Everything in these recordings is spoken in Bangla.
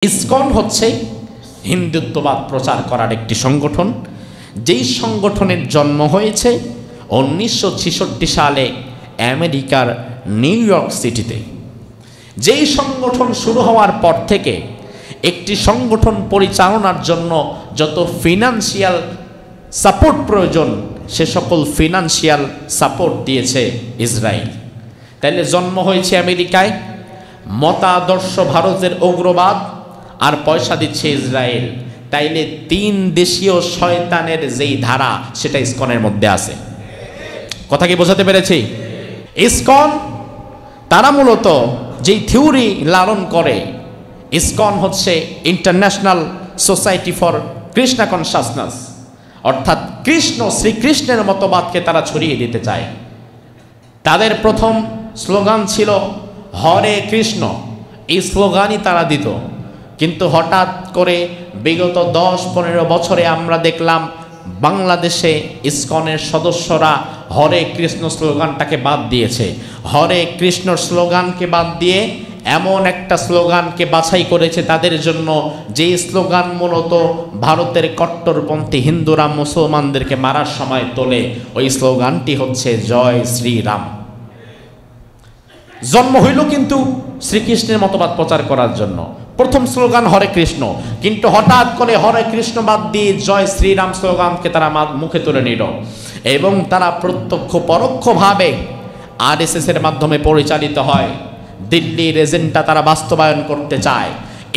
ইসকন হচ্ছে হিন্দুত্ববাদ প্রচার করার একটি সংগঠন, যেই সংগঠনের জন্ম হয়েছে 1966 সালে আমেরিকার নিউ ইয়র্ক সিটিতে। যেই সংগঠন শুরু হওয়ার পর থেকে একটি সংগঠন পরিচালনার জন্য যত ফিনান্সিয়াল সাপোর্ট প্রয়োজন সে সকল ফিনান্সিয়াল সাপোর্ট দিয়েছে ইসরায়েল। তাইলে জন্ম হয়েছে আমেরিকায়, মতাদর্শ ভারতের উগ্রবাদ, আর পয়সা দিচ্ছে ইসরায়েল। তাইলে তিন দেশীয় শয়তানের যেই ধারা সেটা ইসকনের মধ্যে আছে। কথা কি বোঝাতে পেরেছি? ইসকন তারা মূলত যেই থিওরি লালন করে, ইসকন হচ্ছে international society for Krishna consciousness, অর্থাৎ শ্রীকৃষ্ণের মতবাদকে তারা ছড়িয়ে দিতে চায়। তাদের প্রথম স্লোগান ছিল হরে কৃষ্ণ, এই স্লোগানই তারা দিত। কিন্তু হঠাৎ করে বিগত 10-15 বছরে আমরা দেখলাম বাংলাদেশে ইসকনের সদস্যরা হরে কৃষ্ণ স্লোগানটাকে বাদ দিয়েছে। হরে কৃষ্ণ স্লোগানকে বাদ দিয়ে এমন একটা স্লোগানকে বাছাই করেছে তাদের জন্য, যেই স্লোগান মূলত ভারতের কট্টরপন্থী হিন্দুরা মুসলমানদেরকে মারার সময় তোলে। ওই স্লোগানটি হচ্ছে জয় শ্রীরাম। জন্ম হইল কিন্তু শ্রীকৃষ্ণের মতবাদ প্রচার করার জন্য। প্রথম স্লোগান হরে কৃষ্ণ, কিন্তু হঠাৎ করে হরে কৃষ্ণ বাদ দিয়ে জয় শ্রীরাম স্লোগানকে তারা মুখে তুলে নিল, এবং তারা প্রত্যক্ষ পরোক্ষভাবে আরএসএস এর মাধ্যমে পরিচালিত হয়। দিল্লির এজেন্ডা তারা বাস্তবায়ন করতে চায়।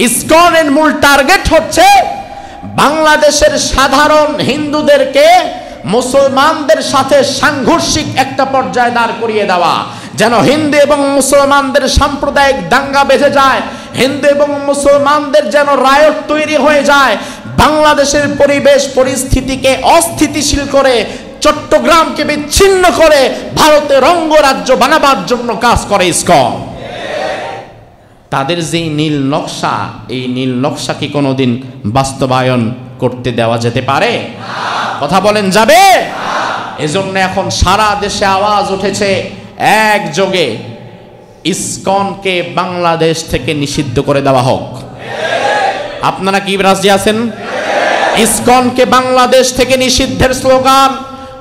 ইসকনের মূল টার্গেট হচ্ছে বাংলাদেশের সাধারণ হিন্দুদেরকে মুসলমানদের সাথে সাংঘর্ষিক একটা পর্যায়ে দাঁড় করিয়ে দেওয়া, যেন হিন্দু এবং মুসলমানদের সাম্প্রদায়িক দাঙ্গা বেঁধে যায়, হিন্দু এবং মুসলমানদের যেন রায়ট তৈরি হয়ে যায়, বাংলাদেশের পরিবেশ পরিস্থিতিকে অস্থিতিশীল করে চট্টগ্রামকে বিচ্ছিন্ন করে ভারতের অঙ্গরাজ্য বানাবার জন্য কাজ করে ইসকন। তাদের যে নীল নকশা, এই নীল নকশা কি কোনোদিন বাস্তবায়ন করতে দেওয়া যেতে পারে? কথা বলেন, যাবে? এজন্য এখন সারা দেশে আওয়াজ উঠেছে একযোগে, ইসকনকে বাংলাদেশ থেকে নিষিদ্ধ করে দেওয়া হোক। আপনারা কি রাজি আছেন? ইসকনকে বাংলাদেশ থেকে নিষিদ্ধের স্লোগান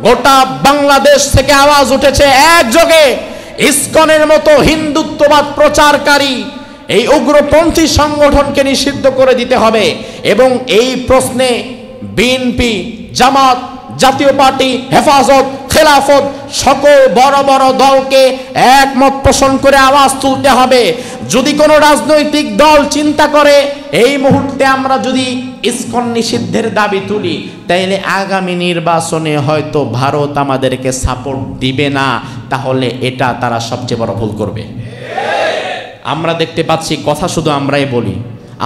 গোটা বাংলাদেশ থেকে আওয়াজ উঠেছে একযোগে। ইসকনের মতো হিন্দুত্ববাদ প্রচারকারী এই উগ্রপন্থী সংগঠনকে নিষিদ্ধ করে দিতে হবে। এবং এই প্রশ্নে বিএনপি, জামাত, জাতীয় পার্টি, হেফাজত, খেলাফত সকল বড় বড় দলকে একমত পোষণ করে আওয়াজ তুলতে হবে। যদি কোনো রাজনৈতিক দল চিন্তা করে এই মুহূর্তে আমরা যদি ইসকন নিষিদ্ধের দাবি তুলি, তাইলে আগামী নির্বাচনে হয়তো ভারত আমাদেরকে সাপোর্ট দিবে না, তাহলে এটা তারা সবচেয়ে বড় ভুল করবে। আমরা দেখতে পাচ্ছি কথা শুধু আমরাই বলি,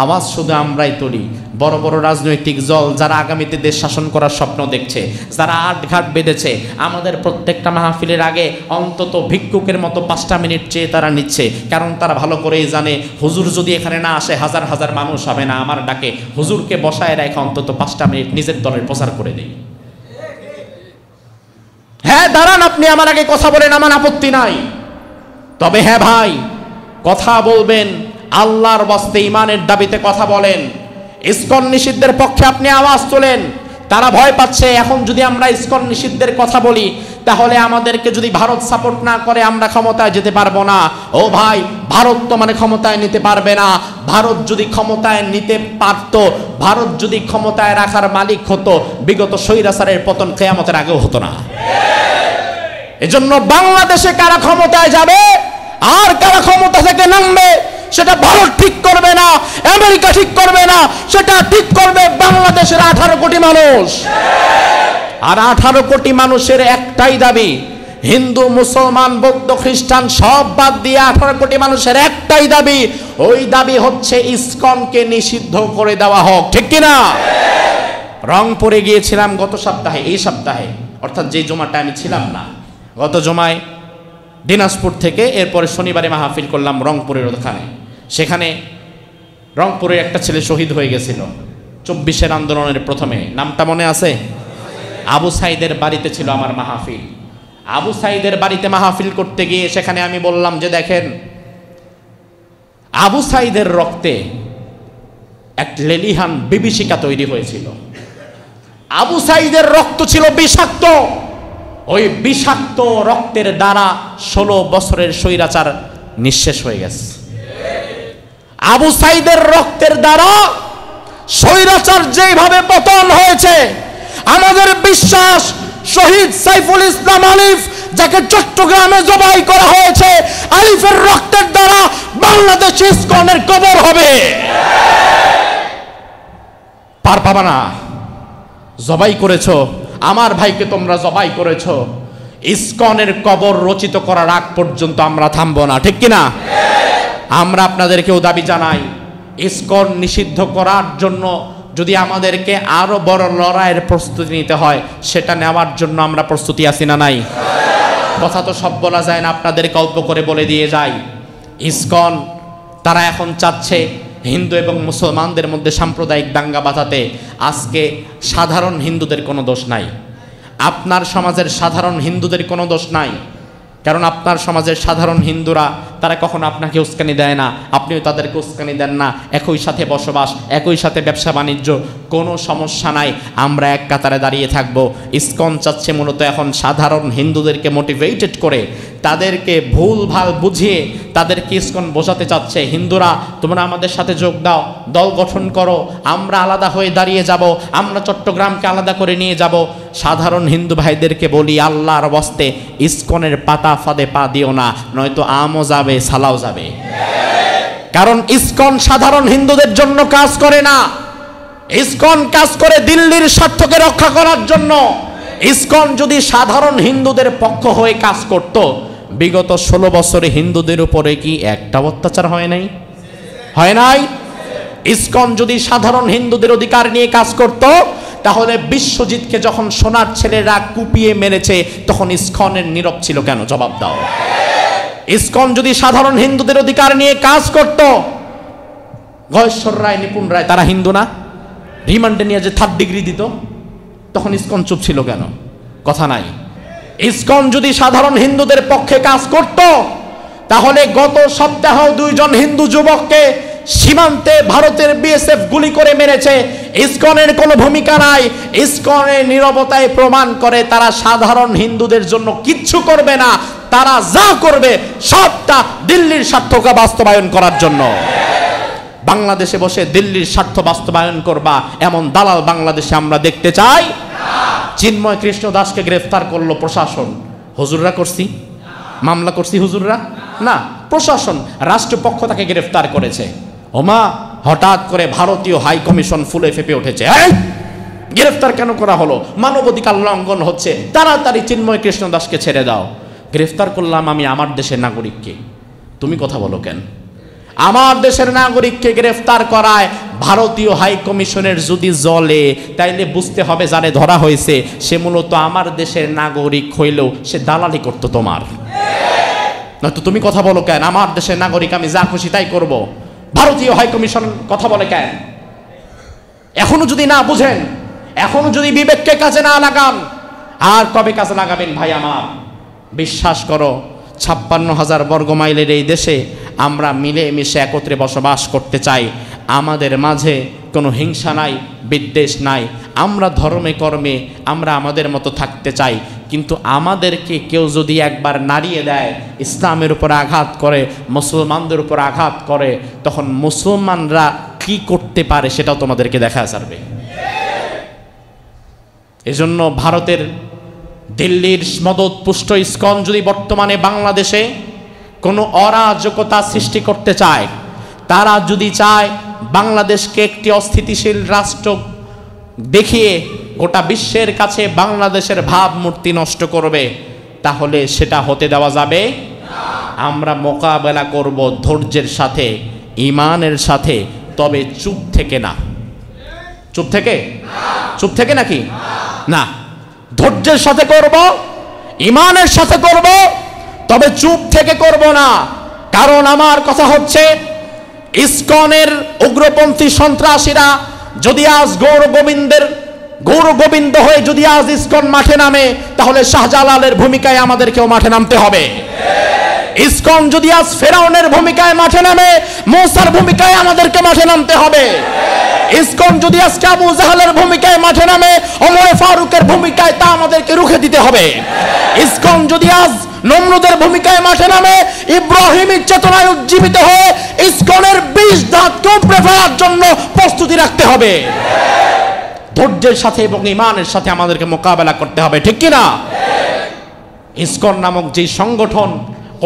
আওয়াজ শুধু আমরাই তুলি। বড় বড় রাজনৈতিক দল যারা আগামীতে দেশ শাসন করার স্বপ্ন দেখছে, যারা আটঘাট বেঁধেছে, আমাদের প্রত্যেকটা মাহফিলের আগে অন্তত ভিক্ষুকের মতো 5টা মিনিট চেয়ে তারা নিচ্ছে। কারণ তারা ভালো করেই জানে হুজুর যদি এখানে না আসে হাজার হাজার মানুষ হবে না, আমার ডাকে হুজুরকে বসায় রেখে অন্তত 5টা মিনিট নিজের দলের প্রচার করে দেয়। হ্যাঁ দাঁড়ান, আপনি আমার আগে কথা বলেন, আমার আপত্তি নাই। তবে হ্যাঁ ভাই, কথা বলবেন আল্লাহর ওয়াস্তে, ইমানের দাবিতে কথা বলেন। ইসকন নিষিদ্ধের পক্ষে আপনি আওয়াজ তোলেন। তারা ভয় পাচ্ছে এখন যদি আমরা ইসকন নিষিদ্ধের কথা বলি, তাহলে আমাদেরকে যদি ভারত সাপোর্ট না করে আমরা ক্ষমতায় যেতে পারবো না। ও ভাই, ভারত তো মানে ক্ষমতায় নিতে পারবে না। ভারত যদি ক্ষমতায় নিতে পারত, ভারত যদি ক্ষমতায় রাখার মালিক হতো, বিগত স্বৈরাচারের পতন কিয়ামতের আগেও হতো না। এজন্য বাংলাদেশে কারা ক্ষমতায় যাবে আর কারা ক্ষমতা থেকে নামবে সেটা ভারত ঠিক করবে না, আমেরিকা ঠিক করবে না, সেটা ঠিক করবে বাংলাদেশের 18 কোটি মানুষ। আর 18 কোটি মানুষের একটাই দাবি, হিন্দু, মুসলমান, বৌদ্ধ, খ্রিস্টান সব বাদ দিয়ে 18 কোটি মানুষের একটাই দাবি, ওই দাবি হচ্ছে ইসকনকে নিষিদ্ধ করে দেওয়া হোক। ঠিক কিনা? রংপুরে গিয়েছিলাম গত সপ্তাহে, এই সপ্তাহে অর্থাৎ যে জুমাটা আমি ছিলাম না, গত জুমায় দিনাজপুর থেকে এরপরে শনিবারে মাহফিল করলাম রংপুরের ওখানে। সেখানে রংপুরের একটা ছেলে শহীদ হয়ে গেছিল 24-এর আন্দোলনের প্রথমে, নামটা মনে আছে? আবু সাইদের বাড়িতে ছিল আমার মাহফিল। আবু সাইদের বাড়িতে মাহফিল করতে গিয়ে সেখানে আমি বললাম যে দেখেন, আবু সাইদের রক্তে এক লেলিহান বিভীষিকা তৈরি হয়েছিল। আবু সাইদের রক্ত ছিল বিষাক্ত, ওই বিষাক্ত রক্তের দ্বারা 16 বছরের স্বৈরাচার নিঃশেষ হয়ে গেছে। আবু সাইদের রক্তের দ্বারা স্বৈরাচার যেভাবে পতন হয়েছে, আমাদের বিশ্বাস শহীদ সাইফুল ইসলাম আলিফ, যাকে চট্টগ্রামে জবাই করা হয়েছে, আলিফের রক্তের দ্বারা বাংলাদেশ ইসকনের কবর হবে। পার পাবা না। জবাই করেছ আমার ভাইকে, তোমরা জবাই করেছ, ইসকনের কবর রচিত করার আগ পর্যন্ত আমরা থামবো না, ঠিক কিনা? আমরা আপনাদেরকেও দাবি জানাই, ইসকন নিষিদ্ধ করার জন্য যদি আমাদেরকে আরো বড় লড়াইয়ের প্রস্তুতি নিতে হয়, সেটা নেওয়ার জন্য আমরা প্রস্তুতি আছি না নাই? কথা তো সব বলা যায় না, আপনাদেরকে অল্প করে বলে দিয়ে যাই। ইসকন তারা এখন চাচ্ছে হিন্দু এবং মুসলমানদের মধ্যে সাম্প্রদায়িক দাঙ্গা বাঁধাতে। আজকে সাধারণ হিন্দুদের কোনো দোষ নাই, আপনার সমাজের সাধারণ হিন্দুদের কোনো দোষ নাই, কারণ আপনার সমাজের সাধারণ হিন্দুরা তারা কখনো আপনাকে উস্কানি দেয় না, আপনিও তাদেরকে উস্কানি দেন না। একই সাথে বসবাস, একই সাথে ব্যবসা বাণিজ্য, কোনো সমস্যা নাই, আমরা এক কাতারে দাঁড়িয়ে থাকবো। ইসকন চাচ্ছে মূলত এখন সাধারণ হিন্দুদেরকে মোটিভেটেড করে, তাদেরকে ভুল ভাল বুঝিয়ে তাদেরকে ইসকন বোঝাতে চাচ্ছে, হিন্দুরা তোমরা আমাদের সাথে যোগ দাও, দল গঠন করো, আমরা আলাদা হয়ে দাঁড়িয়ে যাব, আমরা চট্টগ্রামকে আলাদা করে নিয়ে যাব। সাধারণ হিন্দু ভাইদেরকে বলি, আল্লাহর বস্তে ইসকনের পাতা ফাঁদে পা দিও না, নয়তো আমও যাবে সালাও যাবে। কারণ ইসকন সাধারণ হিন্দুদের জন্য কাজ করে না, ইসকন কাজ করে দিল্লির স্বার্থকে রক্ষা করার জন্য। ইসকন যদি সাধারণ হিন্দুদের পক্ষ হয়ে কাজ করত, বিগত 16 বছরে হিন্দুদের উপরে কি একটা অত্যাচার হয় নাই? হয় নাই? ইসকন যদি সাধারণ হিন্দুদের অধিকার নিয়ে কাজ করত, তাহলে বিশ্বজিৎকে যখন সোনার ছেলেরা কুপিয়ে মেরেছে, তখন ইসকনের নীরব ছিল কেন? জবাব দাও। ইসকন যদি সাধারণ হিন্দুদের অধিকার নিয়ে কাজ করত, গয়েশ্বর রায়, নিপুণ রায়, তারা হিন্দু না? রিমান্ডে নিয়ে যে 3rd ডিগ্রি দিত, তখন ইসকন চুপ ছিল কেন? কথা নাই। ইসকন যদি সাধারণ হিন্দুদের পক্ষে কাজ করত, তাহলে গত সপ্তাহ 2 জন হিন্দু যুবককে সীমান্তে ভারতের বিএসএফ গুলি করে মেরেছে, ইসকনের কোনো ভূমিকা নাই। ইসকনের নীরবতায় প্রমাণ করে তারা সাধারণ হিন্দুদের জন্য কিচ্ছু করবে না, তারা যা করবে সবটা দিল্লির স্বার্থকে বাস্তবায়ন করার জন্য। বাংলাদেশে বসে দিল্লির স্বার্থ বাস্তবায়ন করবা এমন দালাল বাংলাদেশে আমরা দেখতে চাই। চিন্ময় কৃষ্ণ দাসকে গ্রেফতার করলো প্রশাসন, হুজুররা করছি? মামলা করছি হুজুররা? না, প্রশাসন, রাষ্ট্রপক্ষ তাকে গ্রেফতার করেছে। ওমা, হঠাৎ করে ভারতীয় হাই কমিশন ফুলে ফেপে উঠেছে, গ্রেফতার কেন করা হলো? মানবাধিকার লঙ্ঘন হচ্ছে, তাড়াতাড়ি চিন্ময় কৃষ্ণ দাসকে ছেড়ে দাও। গ্রেফতার করলাম আমি আমার দেশের নাগরিককে, তুমি কথা বলো কেন? আমার দেশের নাগরিককে গ্রেফতার করায় ভারতীয় হাই কমিশনের যদি জ্বলে, তাইলে বুঝতে হবে যারে ধরা হয়েছে সে মূলত আমার দেশের নাগরিক হইলেও সে দালালি করতো তোমার। নয়তো তুমি কথা বলো কেন? আমার দেশের নাগরিক, আমি যা খুশি তাই করব। ভারতীয় হাই কমিশন কথা বলে কেন? এখনো যদি না বুঝেন, এখনো যদি বিবেককে কাজে না লাগান, আর কবে কাজে লাগাবেন ভাই আমার? বিশ্বাস করো, 56,000 বর্গ মাইলের এই দেশে আমরা মিলেমিশে একত্রে বসবাস করতে চাই। আমাদের মাঝে কোনো হিংসা নাই, বিদ্বেষ নাই, আমরা ধর্মে কর্মে আমরা আমাদের মতো থাকতে চাই। কিন্তু আমাদেরকে কেউ যদি একবার নাড়িয়ে দেয়, ইসলামের উপর আঘাত করে, মুসলমানদের উপর আঘাত করে, তখন মুসলমানরা কি করতে পারে সেটাও তোমাদেরকে দেখা যাবে। এজন্য ভারতের দিল্লির মদতপুষ্ট ইসকন যদি বর্তমানে বাংলাদেশে কোনো অরাজকতা সৃষ্টি করতে চায়, তারা যদি চায় বাংলাদেশকে একটি অস্থিতিশীল রাষ্ট্র দেখিয়ে গোটা বিশ্বের কাছে বাংলাদেশের ভাবমূর্তি নষ্ট করবে, তাহলে সেটা হতে দেওয়া যাবে না। আমরা মোকাবেলা করব ধৈর্যের সাথে, ঈমানের সাথে, তবে চুপ থেকে না। চুপ থেকে? চুপ থেকে নাকি? না, ধৈর্যের সাথে করব, ঈমানের সাথে করব, তবে চুপ থেকে করব না। কারণ আমার কথা হচ্ছে, ইসকনের উগ্রপন্থী সন্ত্রাসীরা যদি আজ গৌরগোবিন্দ হয়ে যদি আজ ইসকন মাঠে নামে, তাহলে শাহজালালের ভূমিকায় আমাদেরকেও মাঠে নামতে হবে। ইসকন যদি আজ ফেরাউনের ভূমিকায় মাঠে নামে, মূসার ভূমিকায় আমাদেরকে মাঠে নামতে হবে। ইসকন যদি আজকে আবু জাহেলের ভূমিকায় মাঠে নামে, ওমর ফারুকের ভূমিকায়, তা আমাদেরকে রুখে দিতে হবে। ইসকন যদি আজ নমরুদের ভূমিকায় মাঠে নামে, ইব্রাহিমের চেতনায় উজ্জীবিত হয়ে ইসকনের 20 ধাপকে উপড়ে ফেলার জন্য প্রস্তুতি রাখতে হবে। ধৈর্যের সাথে এবং ঈমানের সাথে আমাদেরকে মোকাবেলা করতে হবে, ঠিক কি না? ইসকন নামক যে সংগঠন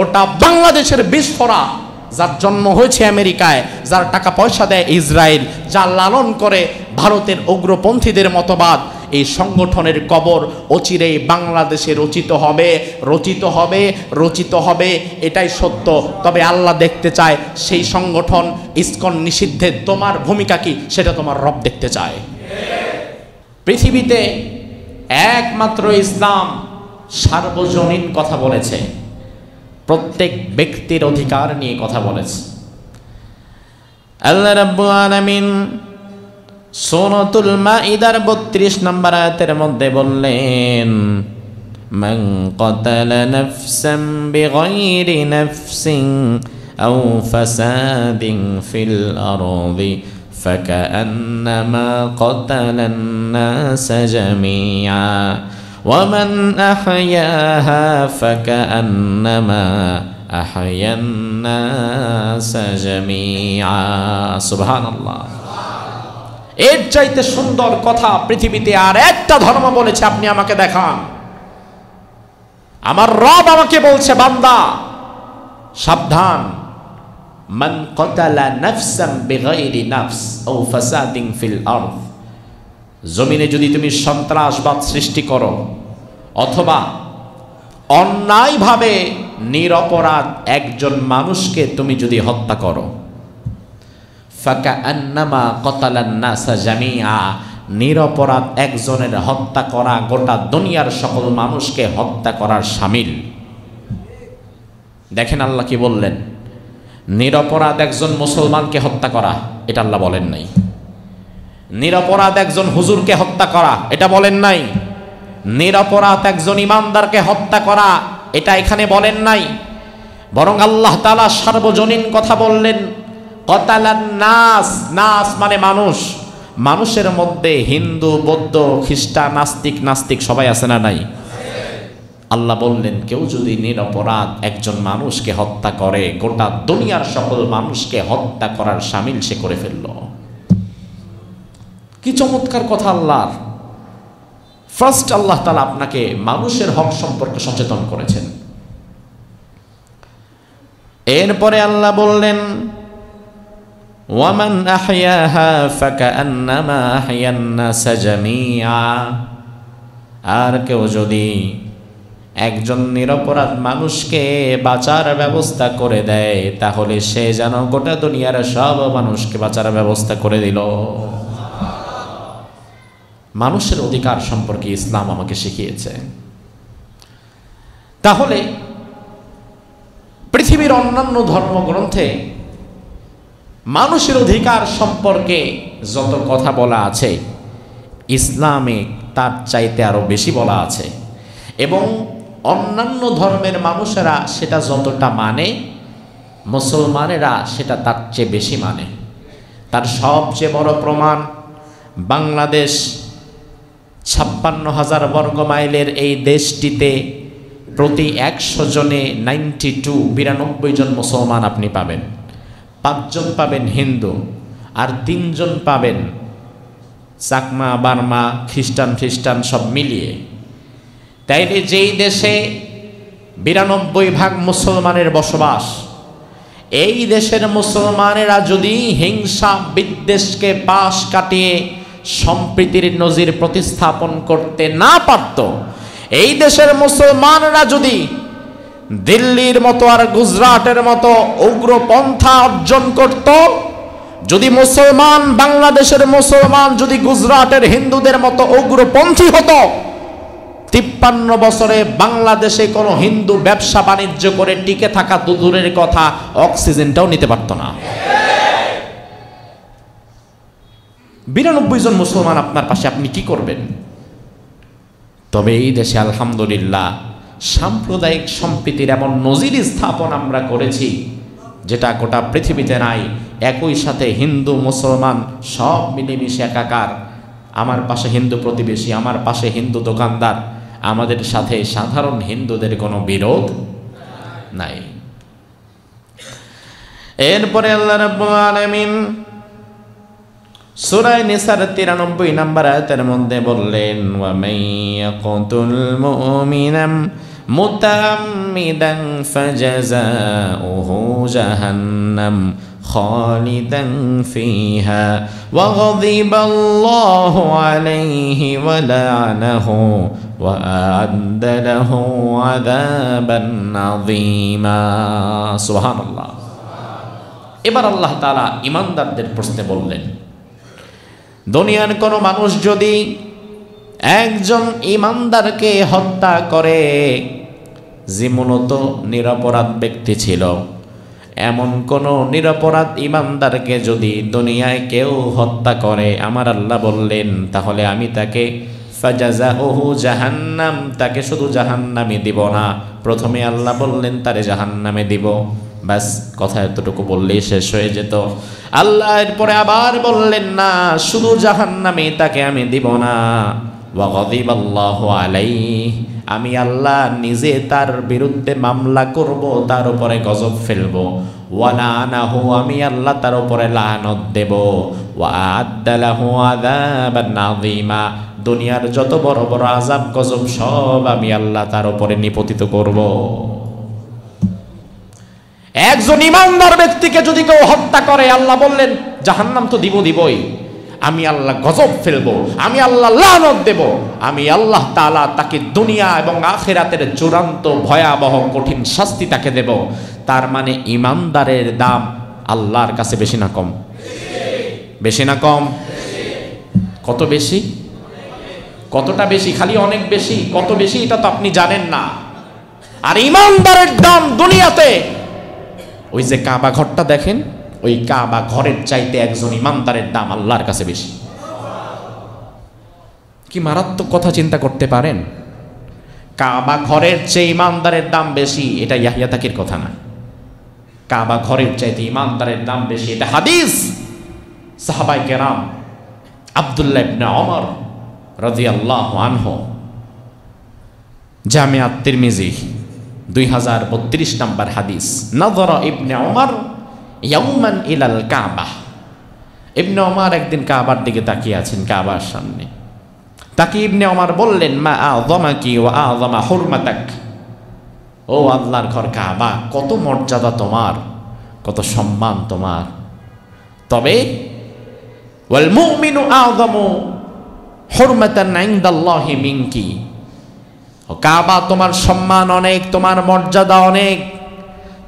ওটা বাংলাদেশের বিস্ফোরা, যার জন্ম হয়েছে আমেরিকায়, যার টাকা পয়সা দেয় ইসরায়েল, যা লালন করে ভারতের উগ্রপন্থীদের মতবাদ, এই সংগঠনের কবর অচিরেই বাংলাদেশে রচিত হবে, রচিত হবে, রচিত হবে, এটাই সত্য। তবে আল্লাহ দেখতে চায় সেই সংগঠন ইসকন নিষিদ্ধে তোমার ভূমিকা কি, সেটা তোমার রব দেখতে চায়। পৃথিবীতে একমাত্র ইসলাম সার্বজনীন কথা বলেছে, প্রত্যেক ব্যক্তির অধিকার নিয়ে কথা বলেছে। আল্লাহ রাব্বুল আলামিন সূরাতুল মাইদার 32 নম্বর আয়াতের মধ্যে বললেন, মান কাতালা নাফসান বিগাইরি নাফসিন আও ফাসাদিন ফিল আরদি ফাকান্নামা কাতালান নাস জামিআ ومن أحياها فكأنما أحيا الناس جميعا سبحان الله। এর চাইতে সুন্দর কথা পৃথিবীতে আর একটা ধর্ম বলেছে? আপনি আমাকে দেখান। আমার রব আমাকে বলছে, বান্দা সাবধান, মান কাতালা নাফসান বিগাইরি নাফস আও ফাসাদিন ফিল আরদ, জমিনে যদি তুমি সন্ত্রাসবাদ সৃষ্টি করো অথবা অন্যায়ভাবে নিরপরাধ একজন মানুষকে তুমি যদি হত্যা করো, ফাকান্নামা কাতালান নাসা জামিআ, নিরপরাধ একজনের হত্যা করা গোটা দুনিয়ার সকল মানুষকে হত্যা করার শামিল। দেখেন আল্লাহ কি বললেন, নিরপরাধ একজন মুসলমানকে হত্যা করা, এটা আল্লাহ বলেন নাই। নিরপরাধ একজন হুজুরকে হত্যা করা, এটা বলেন নাই। নিরপরাধ একজন ইমানদারকে হত্যা করা, এটা এখানে বলেন নাই। বরং আল্লাহ তাআলা সার্বজনীন কথা বললেন, কাতালান নাস, নাস মানে মানুষ। মানুষের মধ্যে হিন্দু, বৌদ্ধ, খ্রিস্টান, নাস্তিক সবাই আছে না নাই? আল্লাহ বললেন, কেউ যদি নিরপরাধ একজন মানুষকে হত্যা করে, গোটা দুনিয়ার সকল মানুষকে হত্যা করার শামিল সে করে ফেলল। কি চমৎকার কথা আল্লাহর। ফার্স্ট আল্লাহ তাআলা আপনাকে মানুষের হক সম্পর্কে সচেতন করেছেন। এরপরে আল্লাহ বললেন, ওয়ামান আহইয়াহা ফাকান্নামা আহইয়ান নাস জামিআ, আর কেউ যদি একজন নিরপরাধ মানুষকে বাঁচার ব্যবস্থা করে দেয়, তাহলে সে যেন গোটা দুনিয়ার সব মানুষকে বাঁচার ব্যবস্থা করে দিল। মানুষের অধিকার সম্পর্কে ইসলাম আমাকে শিখিয়েছে। তাহলে পৃথিবীর অন্যান্য ধর্মগ্রন্থে মানুষের অধিকার সম্পর্কে যত কথা বলা আছে, ইসলামে তার চাইতে আরো বেশি বলা আছে। এবং অন্যান্য ধর্মের মানুষেরা সেটা যতটা মানে, মুসলমানেরা সেটা তার চেয়ে বেশি মানে। তার সবচেয়ে বড় প্রমাণ, বাংলাদেশ 56,000 বর্গ মাইলের এই দেশটিতে প্রতি 100 জনে 92 জন মুসলমান আপনি পাবেন। 5 জন পাবেন হিন্দু, আর 3 জন পাবেন চাকমা, বার্মা, খ্রিস্টান সব মিলিয়ে। তাইলে যেই দেশে 92% মুসলমানের বসবাস, এই দেশের মুসলমানেরা যদি হিংসা বিদ্বেষকে পাশ কাটিয়ে সম্প্রীতির নজির প্রতিস্থাপন করতে না পারত, এই দেশের মুসলমানরা যদি দিল্লির মতো আর গুজরাটের মতো উগ্রপন্থা অর্জন করত, যদি মুসলমান, বাংলাদেশের মুসলমান যদি গুজরাটের হিন্দুদের মতো উগ্রপন্থী হতো, 53 বছরে বাংলাদেশে কোনো হিন্দু ব্যবসা বাণিজ্য করে টিকে থাকা দূরের কথা, অক্সিজেনটাও নিতে পারত না। 92 জন মুসলমান আপনার পাশে, আপনি কি করবেন? তবে এই দেশে আলহামদুলিল্লাহ সাম্প্রদায়িক সম্প্রীতির এমন নজির স্থাপন আমরা করেছি, যেটা গোটা পৃথিবীতে নাই। একই সাথে হিন্দু মুসলমান সব মিলেমিশে একাকার। আমার পাশে হিন্দু প্রতিবেশী, আমার পাশে হিন্দু দোকানদার, আমাদের সাথে সাধারণ হিন্দুদের কোনো বিরোধ নাই। এরপরে আল্লাহ রাব্বুল আলামিন সূরা নিসার 93 নম্বর আয়াতের মধ্যে বললেন, ওয়া মাইয়াকুতুল মুমিনাম মুতাআম্মিদান ফাজাযাউহু জাহান্নাম খালিদান ফিহা ওয়া গাযিবাল্লাহু আলাইহি ওয়া লা'নাহু ওয়া আ'আদ্দা লাহু আযাবান আযীমা। সুবহানাল্লাহ। এবার আল্লাহ তাআলা ঈমানদারদের প্রশ্নে বললেন, দুনিয়ার কোনো মানুষ যদি একজন ঈমানদারকে হত্যা করে, যে মূলত নিরপরাধ ব্যক্তি ছিল, এমন কোন নিরপরাধ ঈমানদারকে যদি দুনিয়ায় কেউ হত্যা করে, আমার আল্লাহ বললেন, তাহলে আমি তাকে ফাজাযাউহু জাহান্নাম, তাকে শুধু জাহান্নামে দিব না। প্রথমে আল্লাহ বললেন তারে জাহান্নামে দিব, ব্যাস কথা এতটুকু বললেই শেষ হয়ে যেত। আল্লাহ এরপরে আবার বললেন, না, শুধু জাহান্নামে তাকে আমি দিব না, ওয়া গাযিবাল্লাহু আলাইহি, আমি আল্লাহ নিজে তার বিরুদ্ধে মামলা করব, তার উপরে গজব ফেলব, ওয়া লা'নাহু, আমি আল্লাহ তার উপরে লানত দেব, ওয়া আ'আদ্দা লাহু আযাবান আযীমা, দুনিয়ার যত বড় বড় আযাব গজব সব আমি আল্লাহ তার উপরে নিপতিত করব। একজন ঈমানদার ব্যক্তিকে যদি কেউ হত্যা করে, আল্লাহ বললেন জাহান্নাম তো দিবই, আমি আল্লাহ গজব ফেলবো, আমি আল্লাহ লানত দেব, আমি আল্লাহ তাআলা তাকে দুনিয়া এবং আখিরাতের চূড়ান্ত ভয়াবহ কঠিন শাস্তি তাকে দেব। তার মানে ঈমানদারের দাম আল্লাহর কাছে বেশি না কম? বেশি না কম? কত বেশি? কতটা বেশি? খালি অনেক বেশি। কত বেশি এটা তো আপনি জানেন না। আর ঈমানদারের দাম দুনিয়াতে, ওই যে কাবা ঘরটা দেখেন, ওই কাবা ঘরের চাইতে একজন ঈমানদারের দাম আল্লাহর কাছে বেশি। কি মারাত্মক কথা চিন্তা করতে পারেন? কাবা ঘরের চেয়ে ঈমানদারের দাম বেশি, এটা ইয়াহইয়া তাকির কথা না। কাবা ঘরের চাইতে ঈমানদারের দাম বেশি, এটা হাদিস। সাহাবায়ে কেরাম আব্দুল্লাহ ইবনে ওমর রাদিয়াল্লাহু আনহু, জামিয়া তিরমিজি 2032 নম্বর হাদিস, নাযরা ইবনে ওমর ইয়াউমান ইলাল কাবা। ইবনে ওমর একদিন কাবার দিকে তাকিয়ে আছেন, কাবার সামনে তাকিয়ে ইবনে ওমর বললেন, মা আযমাকি ওয়া আযমা হুরমাতাক, ও আল্লাহর ঘর কাবা, কত মর্যাদা তোমার, কত সম্মান তোমার। তবে ওয়াল মুমিনু আযমু হুরমাতান ইনদাল্লাহি মিনকি, কাবা তোমার সম্মান অনেক, তোমার মর্যাদা অনেক,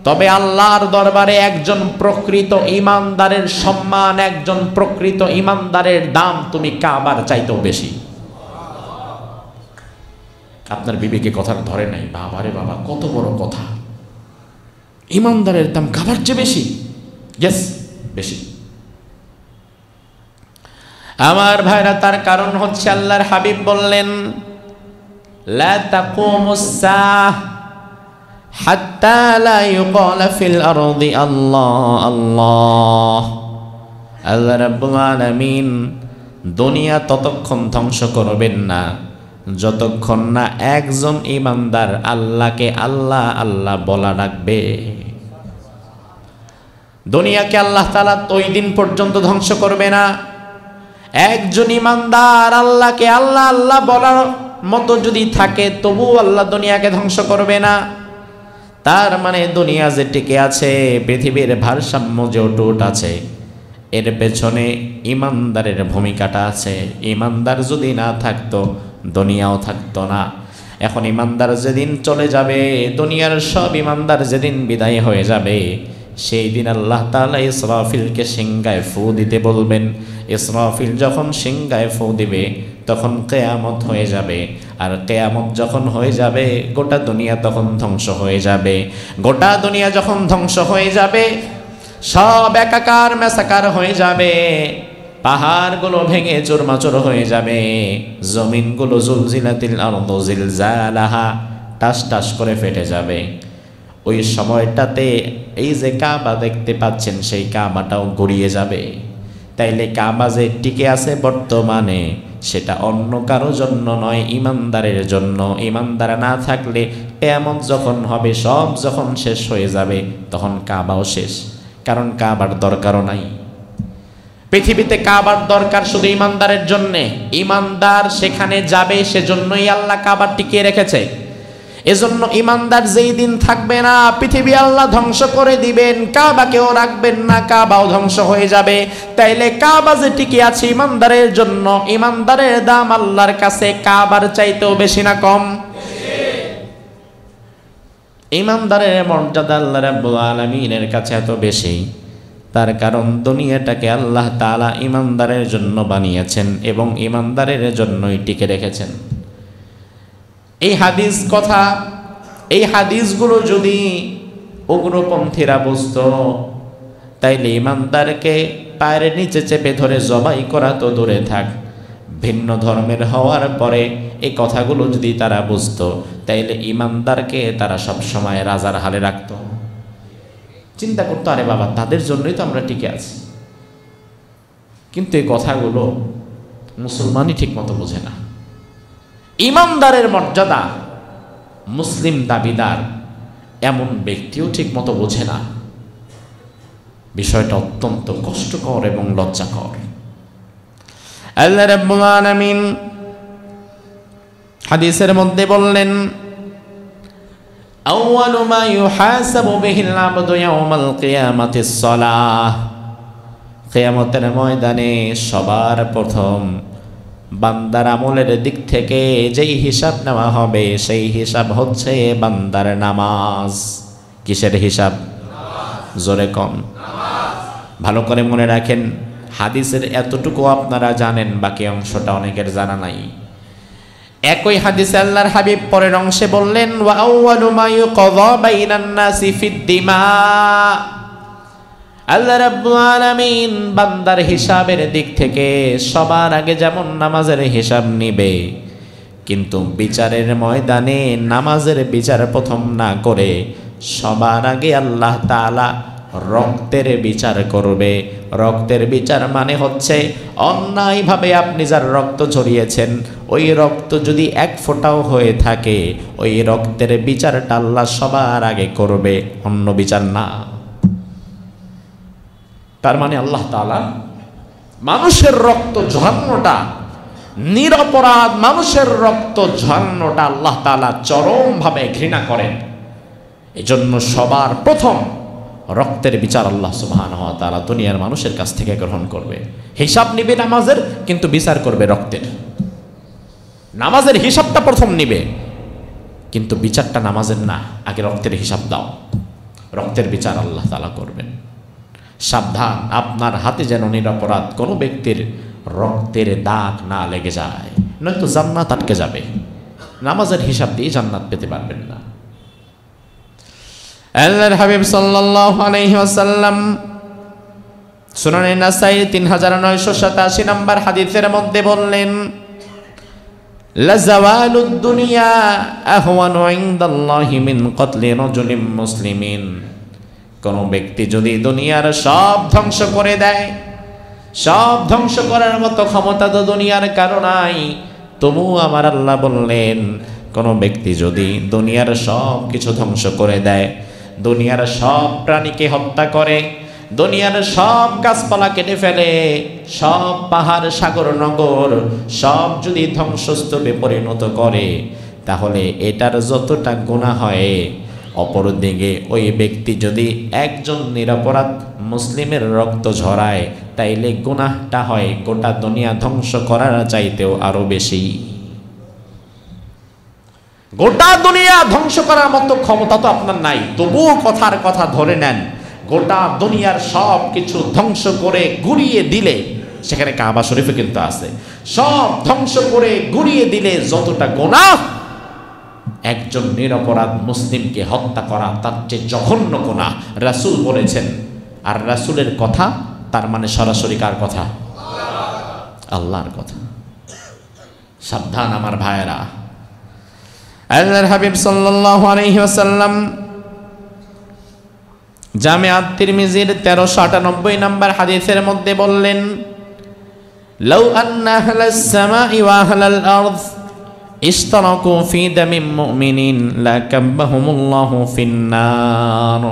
তবে আল্লাহর দরবারে একজন প্রকৃত ঈমানদারের সম্মান, একজন প্রকৃত ঈমানদারের দাম তুমি কাবার চাইতেও বেশি। আপনার বিবেকে কথা ধরে নাই? বাবারে বাবা, কত বড় কথা! ঈমানদারের দাম কাবার চেয়ে বেশি? ইয়েস, বেশি। আমার ভাইরা, তার কারণ হচ্ছে আল্লাহর হাবিব বললেন, লা তাকুমুস সাআহ হাত্তা লা ইউকালা ফিল আরদি আল্লাহ আল্লাহ। আল্লাহ রাব্বুল আলামিন দুনিয়া ততক্ষণ ধ্বংস করবেন না যতক্ষণ না একজন ঈমানদার আল্লাহকে আল্লাহ আল্লাহ বলা রাখবে। দুনিয়াকে আল্লাহ তাআলা ওই দিন পর্যন্ত ধ্বংস করবে না, একজন ঈমানদার আল্লাহকে আল্লাহ আল্লাহ বলার মতো যদি থাকে, তবু আল্লাহ দুনিয়াকে ধ্বংস করবে না। তার মানে দুনিয়া যে টিকে আছে, পৃথিবীর ভারসাম্য যে অটুট আছে, এর পেছনে ঈমানদারের ভূমিকাটা আছে। ঈমানদার যদি না থাকতো, দুনিয়াও থাকতো না। এখন ঈমানদার যেদিন চলে যাবে, দুনিয়ার সব ঈমানদার যেদিন বিদায় হয়ে যাবে, সেই দিন আল্লাহ তাআলা ইসরাফিলকে সিংহায় ফু দিতে বলবেন। ইসরাফিল যখন সিংহায় ফু দিবে, তখন কিয়ামত হয়ে যাবে। আর কিয়ামত যখন হয়ে যাবে, গোটা দুনিয়া তখন ধ্বংস হয়ে যাবে। গোটা দুনিয়া যখন ধ্বংস হয়ে যাবে, সব একাকার মেসাকার হয়ে যাবে, পাহাড়গুলো ভেঙে চুরমাচুর হয়ে যাবে, জমিনগুলো জুলজিলাতিল আরদু জিলজালাহা, টাস টাস করে ফেটে যাবে। ওই সময়টাতে এই যে কাবা দেখতে পাচ্ছেন সেই কাবাটাও গড়িয়ে যাবে। তাইলে কাবা যে টিকে আছে বর্তমানে, সেটা অন্য কারো জন্য নয়, ইমানদারের জন্য। ইমানদার না থাকলে কিয়ামত যখন হবে, সব যখন শেষ হয়ে যাবে, তখন কাবাও শেষ, কারণ কাবার দরকারও নাই। পৃথিবীতে কাবার দরকার শুধু ইমানদারের জন্যে। ইমানদার সেখানে যাবে, সেজন্যই আল্লাহ কাবার টিকিয়ে রেখেছে। এজন্য ইমানদার যেই দিন থাকবে না, পৃথিবী আল্লাহ ধ্বংস করে দিবেন, কাবাকেও রাখবেন না, কাবাও ধ্বংস হয়ে যাবে। তাইলে কাবা যে টিকে আছে ইমানদারের জন্য, ইমানদারের দাম আল্লাহর কাছে কাবার চাইতেও বেশি না কম? ইমানদারের মর্যাদা আল্লাহ রাব্বুল আলামিনের কাছে এত বেশি, তার কারণ দুনিয়াটাকে আল্লাহ তাআলা ইমানদারের জন্য বানিয়েছেন এবং ইমানদারের জন্যই টিকে রেখেছেন। এই হাদিস কথা, এই হাদিসগুলো যদি উগ্রপন্থীরা বুঝত, তাইলে ইমানদারকে পায়ের নিচে চেপে ধরে জবাই করা তো দূরে থাক, ভিন্ন ধর্মের হওয়ার পরে এই কথাগুলো যদি তারা বুঝত, তাইলে ইমানদারকে তারা সবসময় রাজার হালে রাখত। চিন্তা করতো, আরে বাবা, তাদের জন্যই তো আমরা টিকে আছি। কিন্তু এই কথাগুলো মুসলমানই ঠিক মতো বোঝে না। ইমানদারের মর্যাদা মুসলিম দাবিদার এমন ব্যক্তিও ঠিক মতো বোঝে না। বিষয়টা অত্যন্ত কষ্টকর এবং লজ্জাকর। আল্লাহ রাব্বুল আলামিন হাদিসের মধ্যে বললেন, আউয়ালু মা ইউহাসাবু বিহিল আবদু ইয়াউমাল কিয়ামাতিস সালাহ। কিয়ামতের ময়দানে সবার প্রথম বান্দার আমলের দিক থেকে যেই হিসাব নেওয়া হবে, সেই হিসাব হচ্ছে বান্দার নামাজ। কিসের হিসাব? জোরে কম। ভালো করে মনে রাখেন, হাদিসের এতটুকু আপনারা জানেন, বাকি অংশটা অনেকের জানা নাই। একই হাদিসে আল্লাহর হাবিব পরের অংশে বললেন, ওয়া আউয়ালু মা ইউকযা বাইনান নাসি ফিদ দিমা। আল্লাহ রাব্বুল আলামিন বান্দার হিসাবের দিক থেকে সবার আগে যেমন নামাজের হিসাব নিবে, কিন্তু বিচারের ময়দানে নামাজের বিচার প্রথম না করে সবার আগে আল্লাহ তাআলা রক্তের বিচার করবে। রক্তের বিচার মানে হচ্ছে অন্যায়ভাবে আপনি যার রক্ত ঝরিয়েছেন, ওই রক্ত যদি এক ফোঁটাও হয়ে থাকে, ওই রক্তের বিচারটা আল্লাহ সবার আগে করবে, অন্য বিচার না। তার মানে আল্লাহ তাআলা মানুষের রক্ত ঝরানোটা, নিরপরাধ মানুষের রক্ত ঝরানোটা আল্লাহ তাআলা চরমভাবে ঘৃণা করেন। এজন্য সবার প্রথম রক্তের বিচার আল্লাহ সুবহানাহু ওয়া তাআলা দুনিয়ার মানুষের কাছ থেকে গ্রহণ করবে। হিসাব নিবে নামাজের, কিন্তু বিচার করবে রক্তের। নামাজের হিসাবটা প্রথম নিবে, কিন্তু বিচারটা নামাজের না, আগে রক্তের হিসাব দাও। রক্তের বিচার আল্লাহ তাআলা করবেন। সাবধান, আপনার হাতে যেন নিরপরাধ কোনো ব্যক্তির রক্তের দাগ না লেগে যায়, নয়তো জান্নাত আটকে যাবে। নামাজের হিসাব দিয়ে জান্নাত পেতে পারবেন না। আল্লাহর হাবিব সাল্লাল্লাহু আলাইহি ওয়াসাল্লাম সুনানে নাসাই 3987 নম্বর হাদিসের মধ্যে বললেন, লা যাওয়ালুদ দুনিয়া আহওয়ানু ইনদাল্লাহি মিন কতলি রাজুলিন মুসলিমিন। কোন ব্যক্তি যদি দুনিয়ার সব ধ্বংস করে দেয়, সব ধ্বংস করার মতো ক্ষমতা তো দুনিয়ার কারো নাই, তবু আমার আল্লাহ বললেন, কোন ব্যক্তি যদি দুনিয়ার সব কিছু ধ্বংস করে দেয়, দুনিয়ার সব প্রাণীকে হত্যা করে, দুনিয়ার সব গাছপালা কেটে ফেলে, সব পাহাড় সাগর নগর সব যদি ধ্বংসস্তূপে পরিণত করে, তাহলে এটার যতটা গুনাহ হয়, অপরদিকে ওই ব্যক্তি যদি একজন নিরপরাধ মুসলিমের রক্ত ঝরায়, তাইলে গুনাহটা হয় গোটা দুনিয়া ধ্বংস করার চাইতেও আরো বেশি। গোটা দুনিয়া ধ্বংস করার মতো ক্ষমতা তো আপনার নাই, তবুও কথার কথা ধরে নেন, গোটা দুনিয়ার সব কিছু ধ্বংস করে গুড়িয়ে দিলে, সেখানে কাবা শরীফে কিন্তু আছে, সব ধ্বংস করে গুড়িয়ে দিলে যতটা গুনাহ, একজন নিরপরাধ মুসলিমকে হত্যা করা তার চেয়ে জঘন্য গুনাহ রাসূল বলেছেন। আর রাসূলের কথা, তার মানে সরাসরি কার কথা? আল্লাহর কথা। সাবধান আমার ভাইয়েরা। আল্লাহর হাবিব সাল্লাল্লাহু আলাইহি ওয়াসাল্লাম জামিআ তিরমিজির 1398 নম্বর হাদিসের মধ্যে বললেন, লাউ আন্না আহলাস সামাই ওয়া আহলাল আরদ ইশতারাকু ফি দামিম মুমিনিন লাকাব্বাহুমুল্লাহু ফিন্নার।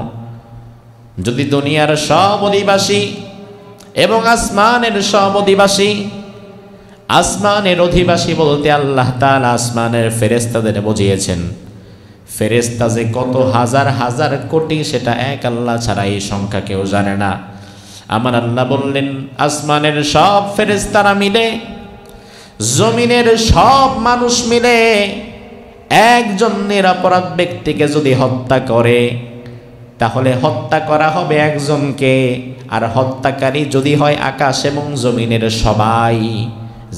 যদি দুনিয়ার সব অধিবাসী এবং আসমানের সব অধিবাসী, আসমানের অধিবাসী বলতে আল্লাহ তাআলা আসমানের ফেরেশতাদের বুঝিয়েছেন। ফেরেশতা যে কত হাজার হাজার কোটি সেটা এক আল্লাহ ছাড়া এই সংখ্যা কেউ জানে না। আমার আল্লাহ বললেন, আসমানের সব ফেরেশতারা মিলে, জমিনের সব মানুষ মিলে একজন নিরপরাধ ব্যক্তিকে যদি হত্যা করে, তাহলে হত্যা করা হবে একজনকে, আর হত্যাকারী যদি হয় আকাশ এবং জমিনের সবাই,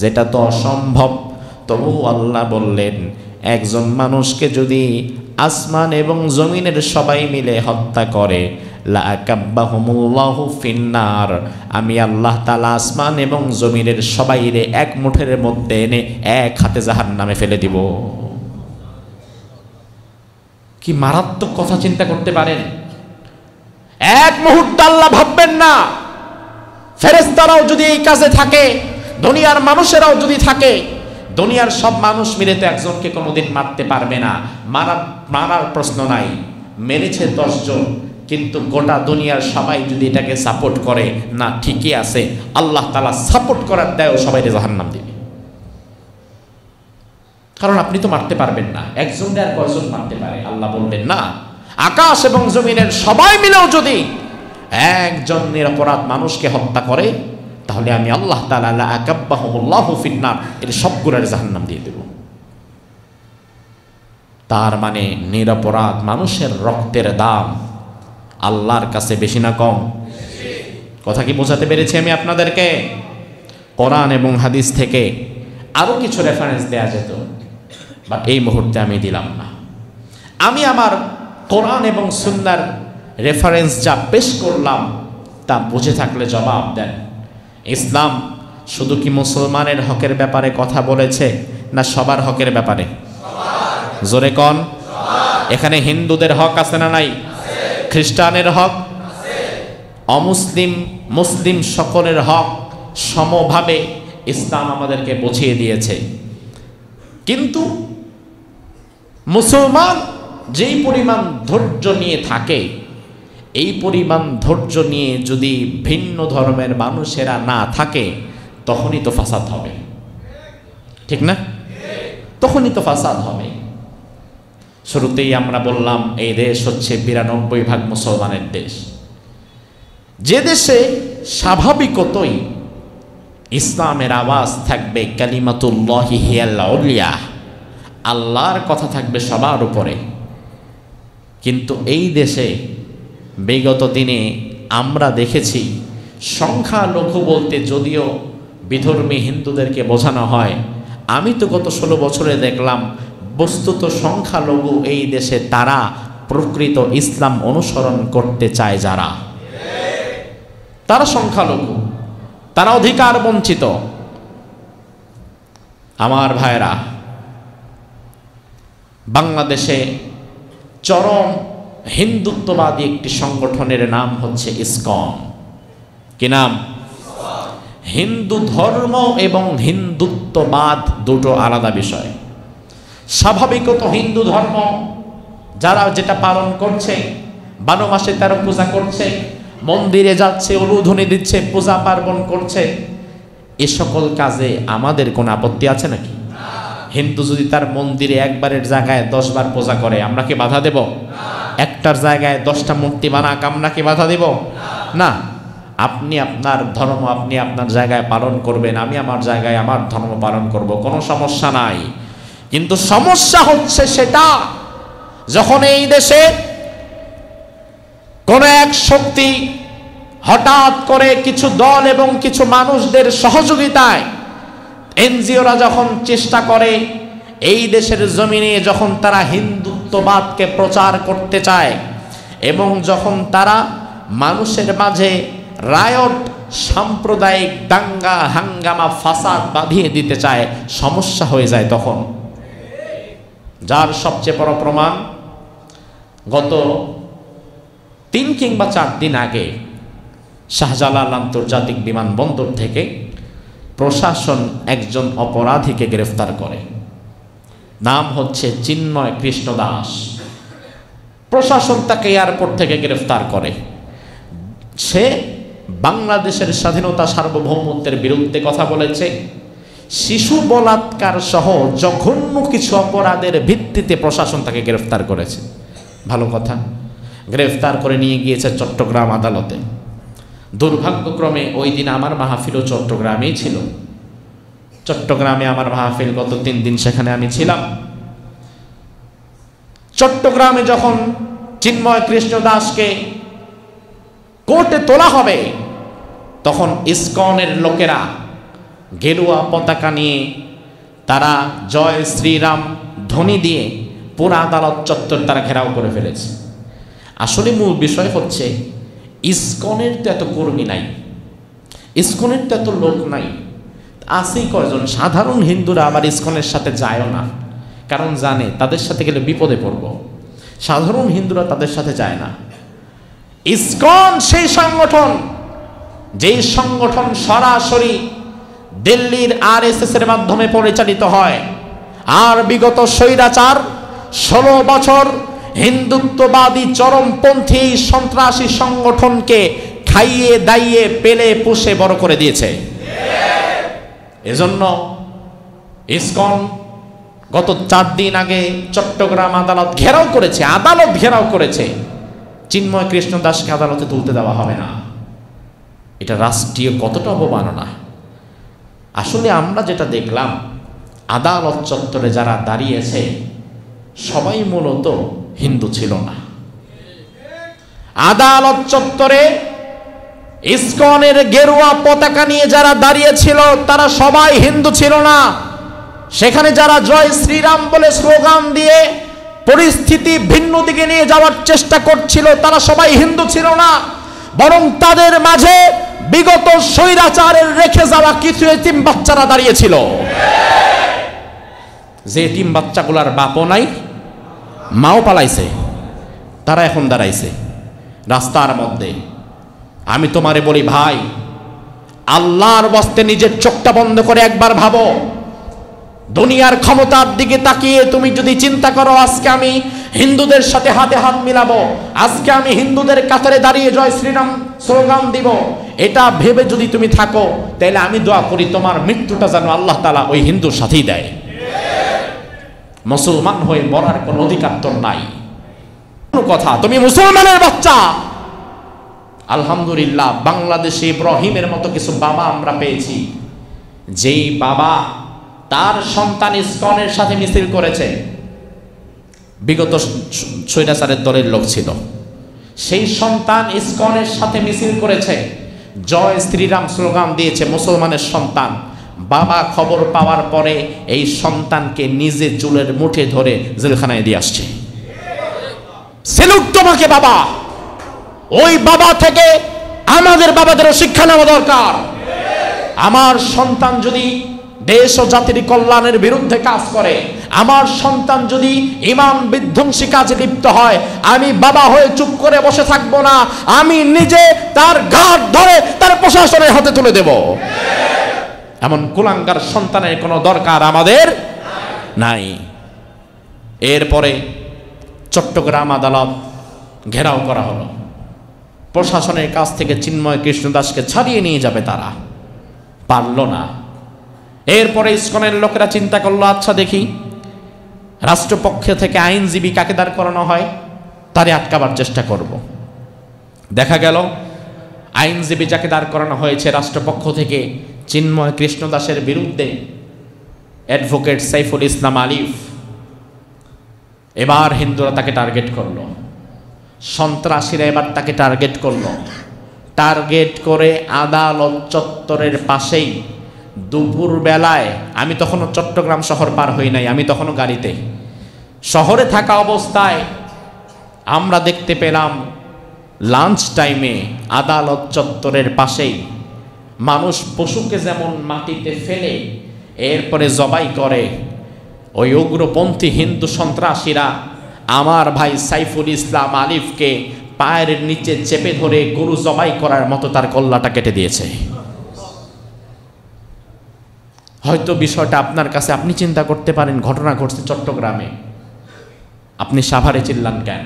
যেটা তো অসম্ভব। তবু আল্লাহ বললেন, একজন মানুষকে যদি আসমান এবং জমিনের সবাই মিলে হত্যা করে, লাকাব্বাহুমুল্লাহু ফিন্নার, আমি আল্লাহ তাআলা আসমান এবং জমিনের সবাইরে এক মুঠের মধ্যে এনে এক হাতে জাহান্নামে ফেলে দিব। কি মারাত্মক কথা চিন্তা করতে পারেন? এক মুহূর্ত আল্লাহ ভাববেন না, ফেরেশতারাও যদি এই কাজে থাকে, দুনিয়ার মানুষেরাও যদি থাকে, দুনিয়ার সব মানুষ মিলে তো একজনকে কোনোদিন মারতে পারবে না। মারার প্রশ্ন নাই, মেরেছে 10 জন, কিন্তু গোটা দুনিয়ার সবাই যদি এটাকে সাপোর্ট করে, না ঠিকই আছে, আল্লাহ তাআলা সাপোর্ট করার দায়ও সবাইকে জাহান্নাম দিবে। কারণ আপনি তো মারতে পারবেন না, একজনকে আর কয়জন মারতে পারে? আল্লাহ বললেন না, আকাশ এবং জমিনের সবাই মিলেও যদি একজন নিরপরাধ মানুষকে হত্যা করে, তাহলে আমি আল্লাহ তাআলা লাকাব্বাহুমুল্লাহু ফিন্নার, এর সবগুলোর জাহান্নাম দিয়ে দেব। তার মানে নিরপরাধ মানুষের রক্তের দাম আল্লাহর কাছে বেশি না কম? কথা কি বোঝাতে পেরেছি আমি আপনাদেরকে? কোরআন এবং হাদিস থেকে আরো কিছু রেফারেন্স দেয়া যেত, বাট এই মুহূর্তে আমি দিলাম না। আমি আমার কোরআন এবং সুন্নাহর রেফারেন্স যা পেশ করলাম তা বুঝে থাকলে জবাব দেন। ইসলাম শুধু কি মুসলমানের হকের ব্যাপারে কথা বলেছে, না সবার হকের ব্যাপারে? জোরে কোন? এখানে হিন্দুদের হক আছে না নাই? খ্রিস্টানের হক, অমুসলিম মুসলিম সকলের হক সমভাবে ইসলাম আমাদেরকে বুঝিয়ে দিয়েছে। কিন্তু মুসলমান যেই পরিমাণ ধৈর্য নিয়ে থাকে, এই পরিমাণ ধৈর্য নিয়ে যদি ভিন্ন ধর্মের মানুষেরা না থাকে, তখনই তো ফাসাদ হবে, ঠিক না? তখনই তো ফাসাদ হবে। শুরুতেই আমরা বললাম এই দেশ হচ্ছে 92% মুসলমানের দেশ। যে দেশে স্বাভাবিকতই ইসলামের আওয়াজ থাকবে, কালিমাতুল্লাহি হিয়াল উলিয়া, আল্লাহর কথা থাকবে সবার উপরে। কিন্তু এই দেশে বিগত দিনে আমরা দেখেছি, সংখ্যালঘু বলতে যদিও বিধর্মী হিন্দুদেরকে বোঝানো হয়, আমি তো গত 16 বছরে দেখলাম বস্তুত সংখ্যালঘু এই দেশে তারা প্রকৃত ইসলাম অনুসরণ করতে চায় যারা, তারা সংখ্যালঘু, তারা অধিকার বঞ্চিত। আমার ভাইরা, বাংলাদেশে চরম হিন্দুত্ববাদী একটি সংগঠনের নাম হচ্ছে ইসকন। কি নাম? হিন্দু ধর্ম এবং হিন্দুত্ববাদ দুটো আলাদা বিষয়। স্বাভাবিকত হিন্দু ধর্ম যারা যেটা পালন করছে, 12 মাসে 13 পূজা করছে, মন্দিরে যাচ্ছে, উলুধ্বনি দিচ্ছে, পূজা পার্বণ করছে, এ সকল কাজে আমাদের কোনো আপত্তি আছে নাকি? হিন্দু যদি তার মন্দিরে একবারের জায়গায় 10 বার পূজা করে, আমরা কি বাধা দেব? একটার জায়গায় 10টা মূর্তি বানাক, আমরা কি বাধা দেব? না। আপনি আপনার ধর্ম আপনি আপনার জায়গায় পালন করবেন, আমি আমার জায়গায় আমার ধর্ম পালন করব, কোনো সমস্যা নাই। কিন্তু সমস্যা হচ্ছে সেটা যখন এই দেশে কোন এক শক্তি হঠাৎ করে কিছু দল এবং কিছু মানুষদের সহযোগিতায় এনজিওরা যখন চেষ্টা করে এই দেশের জমিনে, যখন তারা হিন্দুত্ববাদকে প্রচার করতে চায় এবং যখন তারা মানুষের মাঝে রায়ট, সাম্প্রদায়িক দাঙ্গা হাঙ্গামা ফাসাদ বাঁধিয়ে দিতে চায়, সমস্যা হয়ে যায় তখন। যার সবচেয়ে বড় প্রমাণ, গত 3 কিংবা 4 দিন আগে শাহজালাল আন্তর্জাতিক বিমানবন্দর থেকে প্রশাসন একজন অপরাধীকে গ্রেফতার করে। নাম হচ্ছে চিন্ময় কৃষ্ণ দাস। প্রশাসন তাকে এয়ারপোর্ট থেকে গ্রেফতার করে। সে বাংলাদেশের স্বাধীনতা সার্বভৌমত্বের বিরুদ্ধে কথা বলেছে, শিশু বলাৎকার সহ জঘন্য কিছু অপরাধের ভিত্তিতে প্রশাসন তাকে গ্রেফতার করেছে। ভালো কথা, গ্রেফতার করে নিয়ে গিয়েছে চট্টগ্রাম আদালতে। দুর্ভাগ্যক্রমে ওই দিন আমার মাহফিলও চট্টগ্রামেই ছিল। চট্টগ্রামে আমার মাহফিল, গত 3 দিন সেখানে আমি ছিলাম। চট্টগ্রামে যখন চিন্ময় কৃষ্ণ দাসকে কোর্টে তোলা হবে, তখন ইসকনের লোকেরা গেরুয়া পতাকা নিয়ে তারা জয় শ্রীরাম ধ্বনি দিয়ে পুরো আদালত চত্বর তারা ঘেরাও করে ফেলেছে। আসলে মূল বিষয় হচ্ছে ইসকনের তো এত কর্মী নাই, ইসকনের তো এত লোক নাই, আসেই কয়জন। সাধারণ হিন্দুরা আবার ইসকনের সাথে যায়ও না, কারণ জানে তাদের সাথে গেলে বিপদে পড়ব। সাধারণ হিন্দুরা তাদের সাথে যায় না। ইসকন সেই সংগঠন, যেই সংগঠন সরাসরি দিল্লির RSS এর মাধ্যমে পরিচালিত হয়। আর বিগত স্বৈরাচার 16 বছর হিন্দুত্ববাদী চরমপন্থী সন্ত্রাসী সংগঠনকে খাইয়ে দাইয়ে পেলে পুষে বড় করে দিয়েছে। এজন্য ইসকন গত 4 দিন আগে চট্টগ্রাম আদালত ঘেরাও করেছে। চিন্ময় কৃষ্ণ দাসকে আদালতে তুলতে দেওয়া হবে না। এটা রাষ্ট্রীয় কতটা অবমাননা। আসলে আমরা যেটা দেখলাম, আদালত চত্বরে যারা দাঁড়িয়েছে সবাই মূলত হিন্দু ছিল না। আদালত চত্বরে ইসকনের গেরুয়া পতাকা নিয়ে যারা দাঁড়িয়েছিল তারা সবাই হিন্দু ছিল না। সেখানে যারা জয় শ্রীরাম বলে স্লোগান দিয়ে পরিস্থিতি ভিন্ন দিকে নিয়ে যাওয়ার চেষ্টা করছিল তারা সবাই হিন্দু ছিল না, বরং তাদের মাঝে বিগত স্বৈরাচারের রেখে যাওয়া কিছু এতিম বাচ্চারা দাঁড়িয়েছিল। যে এতিম বাচ্চাগুলার বাপও নাই, মাও পালাইছে, তারা এখন দাঁড়াইছে রাস্তার মধ্যে। আমি তোমারে বলি ভাই, আল্লাহর বস্তে নিজের চোখটা বন্ধ করে একবার ভাবো। দুনিয়ার ক্ষমতার দিকে তাকিয়ে তুমি যদি চিন্তা করো আজকে আমি হিন্দুদের সাথে হাতে হাত মিলাবো, আজকে আমি হিন্দুদের কাতারে দাঁড়িয়ে জয় শ্রীরাম স্লোগান দিব, এটা ভেবে যদি তুমি থাকো, তাহলে আমি দোয়া করি তোমার মৃত্যুটা যেন আল্লাহ তাআলা ওই হিন্দুর সাথেই দেয়। মুসলমান হয়ে মরার কোনো অধিকার তোর নাই। কোনো কথা, তুমি মুসলমানের বাচ্চা। আলহামদুলিল্লাহ, বাংলাদেশে ইব্রাহিমের মতো কিছু বাবা আমরা পেয়েছি, যেই বাবা তার সন্তান ইসকনের সাথে মিছিল করেছে। বিগত স্বৈরাচারের দলের লোক ছিল, সেই সন্তান ইসকনের সাথে মিছিল করেছে, জয় শ্রীরাম স্লোগান দিয়েছে, মুসলমানের সন্তান। বাবা খবর পাওয়ার পরে এই সন্তানকে নিজে চুলের মুঠে ধরে জেলখানায় দিয়ে আসছে। সেলুট তোমাকে বাবা। ওই বাবা থেকে আমাদের বাবাদেরও শিক্ষা নেওয়া দরকার। আমার সন্তান যদি দেশ ও জাতির কল্যাণের বিরুদ্ধে কাজ করে, আমার সন্তান যদি ঈমান বিধ্বংসী কাজে লিপ্ত হয়, আমি বাবা হয়ে চুপ করে বসে থাকবো না, আমি নিজে তার ঘাট ধরে তার প্রশাসনের হাতে তুলে দেব। এমন কুলাঙ্গার সন্তানের কোনো দরকার আমাদের নাই। এরপরে চট্টগ্রাম আদালত ঘেরাও করা হলো। প্রশাসনের কাছ থেকে চিন্ময় কৃষ্ণ দাসকে ছাড়িয়ে নিয়ে যাবে, তারা পারল না। এরপরে ইসকনের লোকেরা চিন্তা করলো, আচ্ছা দেখি রাষ্ট্রপক্ষ থেকে আইনজীবী কাকে দাঁড় করানো হয়, তারে আটকাবার চেষ্টা করব। দেখা গেল আইনজীবী যাকে দাঁড় করানো হয়েছে রাষ্ট্রপক্ষ থেকে চিন্ময় কৃষ্ণ দাসের বিরুদ্ধে, অ্যাডভোকেট সাইফুল ইসলাম আলিফ। এবার হিন্দুরা তাকে টার্গেট করলো, সন্ত্রাসীরা এবার তাকে টার্গেট করলো। টার্গেট করে আদালত চত্বরের পাশেই দুপুর বেলায়, আমি তখনও চট্টগ্রাম শহর পার হই নাই, আমি তখনও গাড়িতে, শহরে থাকা অবস্থায় আমরা দেখতে পেলাম লাঞ্চ টাইমে আদালত চত্বরের পাশেই মানুষ পশুকে যেমন মাটিতে ফেলে এরপরে জবাই করে, ওই উগ্রপন্থী হিন্দু সন্ত্রাসীরা আমার ভাই সাইফুল ইসলাম আলিফকে পায়ের নিচে চেপে ধরে গরু জবাই করার মতো তার কল্লাটা কেটে দিয়েছে। হয়তো বিষয়টা আপনার কাছে, আপনি চিন্তা করতে পারেন ঘটনা ঘটছে চট্টগ্রামে, আপনি সাভারে চিল্লান কেন?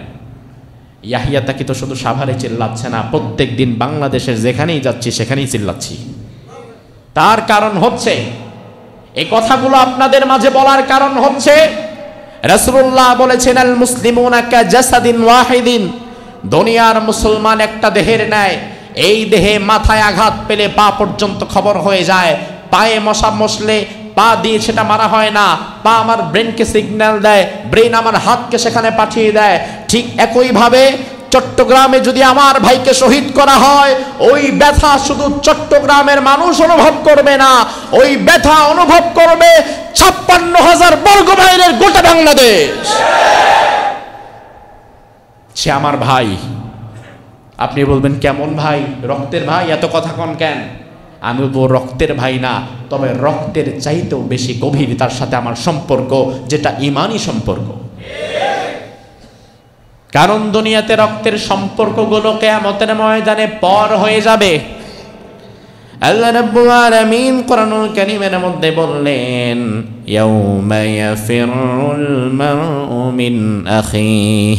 ইয়াহিয়া তাকি তো শুধু সাভারে চিল্লাচ্ছে না, প্রত্যেক দিন বাংলাদেশের যেখানেই যাচ্ছি সেখানেই চিল্লাচ্ছি। তার কারণ হচ্ছে, এই কথাগুলো আপনাদের মাঝে বলার কারণ হচ্ছে, রাসূলুল্লাহ বলেছেন আল মুসলিমুনা কাজাসাদিন ওয়াহিদিন, দুনিয়ার মুসলমান একটা দেহের ন্যায়। এই দেহে মাথায় আঘাত পেলে পা পর্যন্ত খবর হয়ে যায়। পায়ে মশা মশলে পা দিয়ে সেটা মারা হয় না, পা আমার ব্রেনকে সিগন্যাল দেয়, ব্রেন আমার হাতকে সেখানে পাঠিয়ে দেয়। ঠিক একইভাবে চট্টগ্রামে যদি আমার ভাইকে শহীদ করা হয়, ওই ব্যথা শুধু চট্টগ্রামের মানুষ অনুভব করবে না, ওই ব্যথা অনুভব করবে ৫৬,০০০ বর্গ মাইলের গোটা বাংলাদেশ। সে আমার ভাই। আপনি বলবেন কেমন ভাই? রক্তের ভাই, এত কথা কন কেন? আমি বলবো রক্তের ভাই না, তবে রক্তের চাইতেও বেশি গভীর তার সাথে আমার সম্পর্ক, যেটা ঈমানি সম্পর্ক। কারণ দুনিয়াতে রক্তের সম্পর্কগুলো কিয়ামতের ময়দানে পর হয়ে যাবে। আল্লাহ রাব্বুল আলামিন কোরআনুল কারীমের মধ্যে বললেন, ইয়াউমা ইয়াফিরুল মারউ মিন আখিহি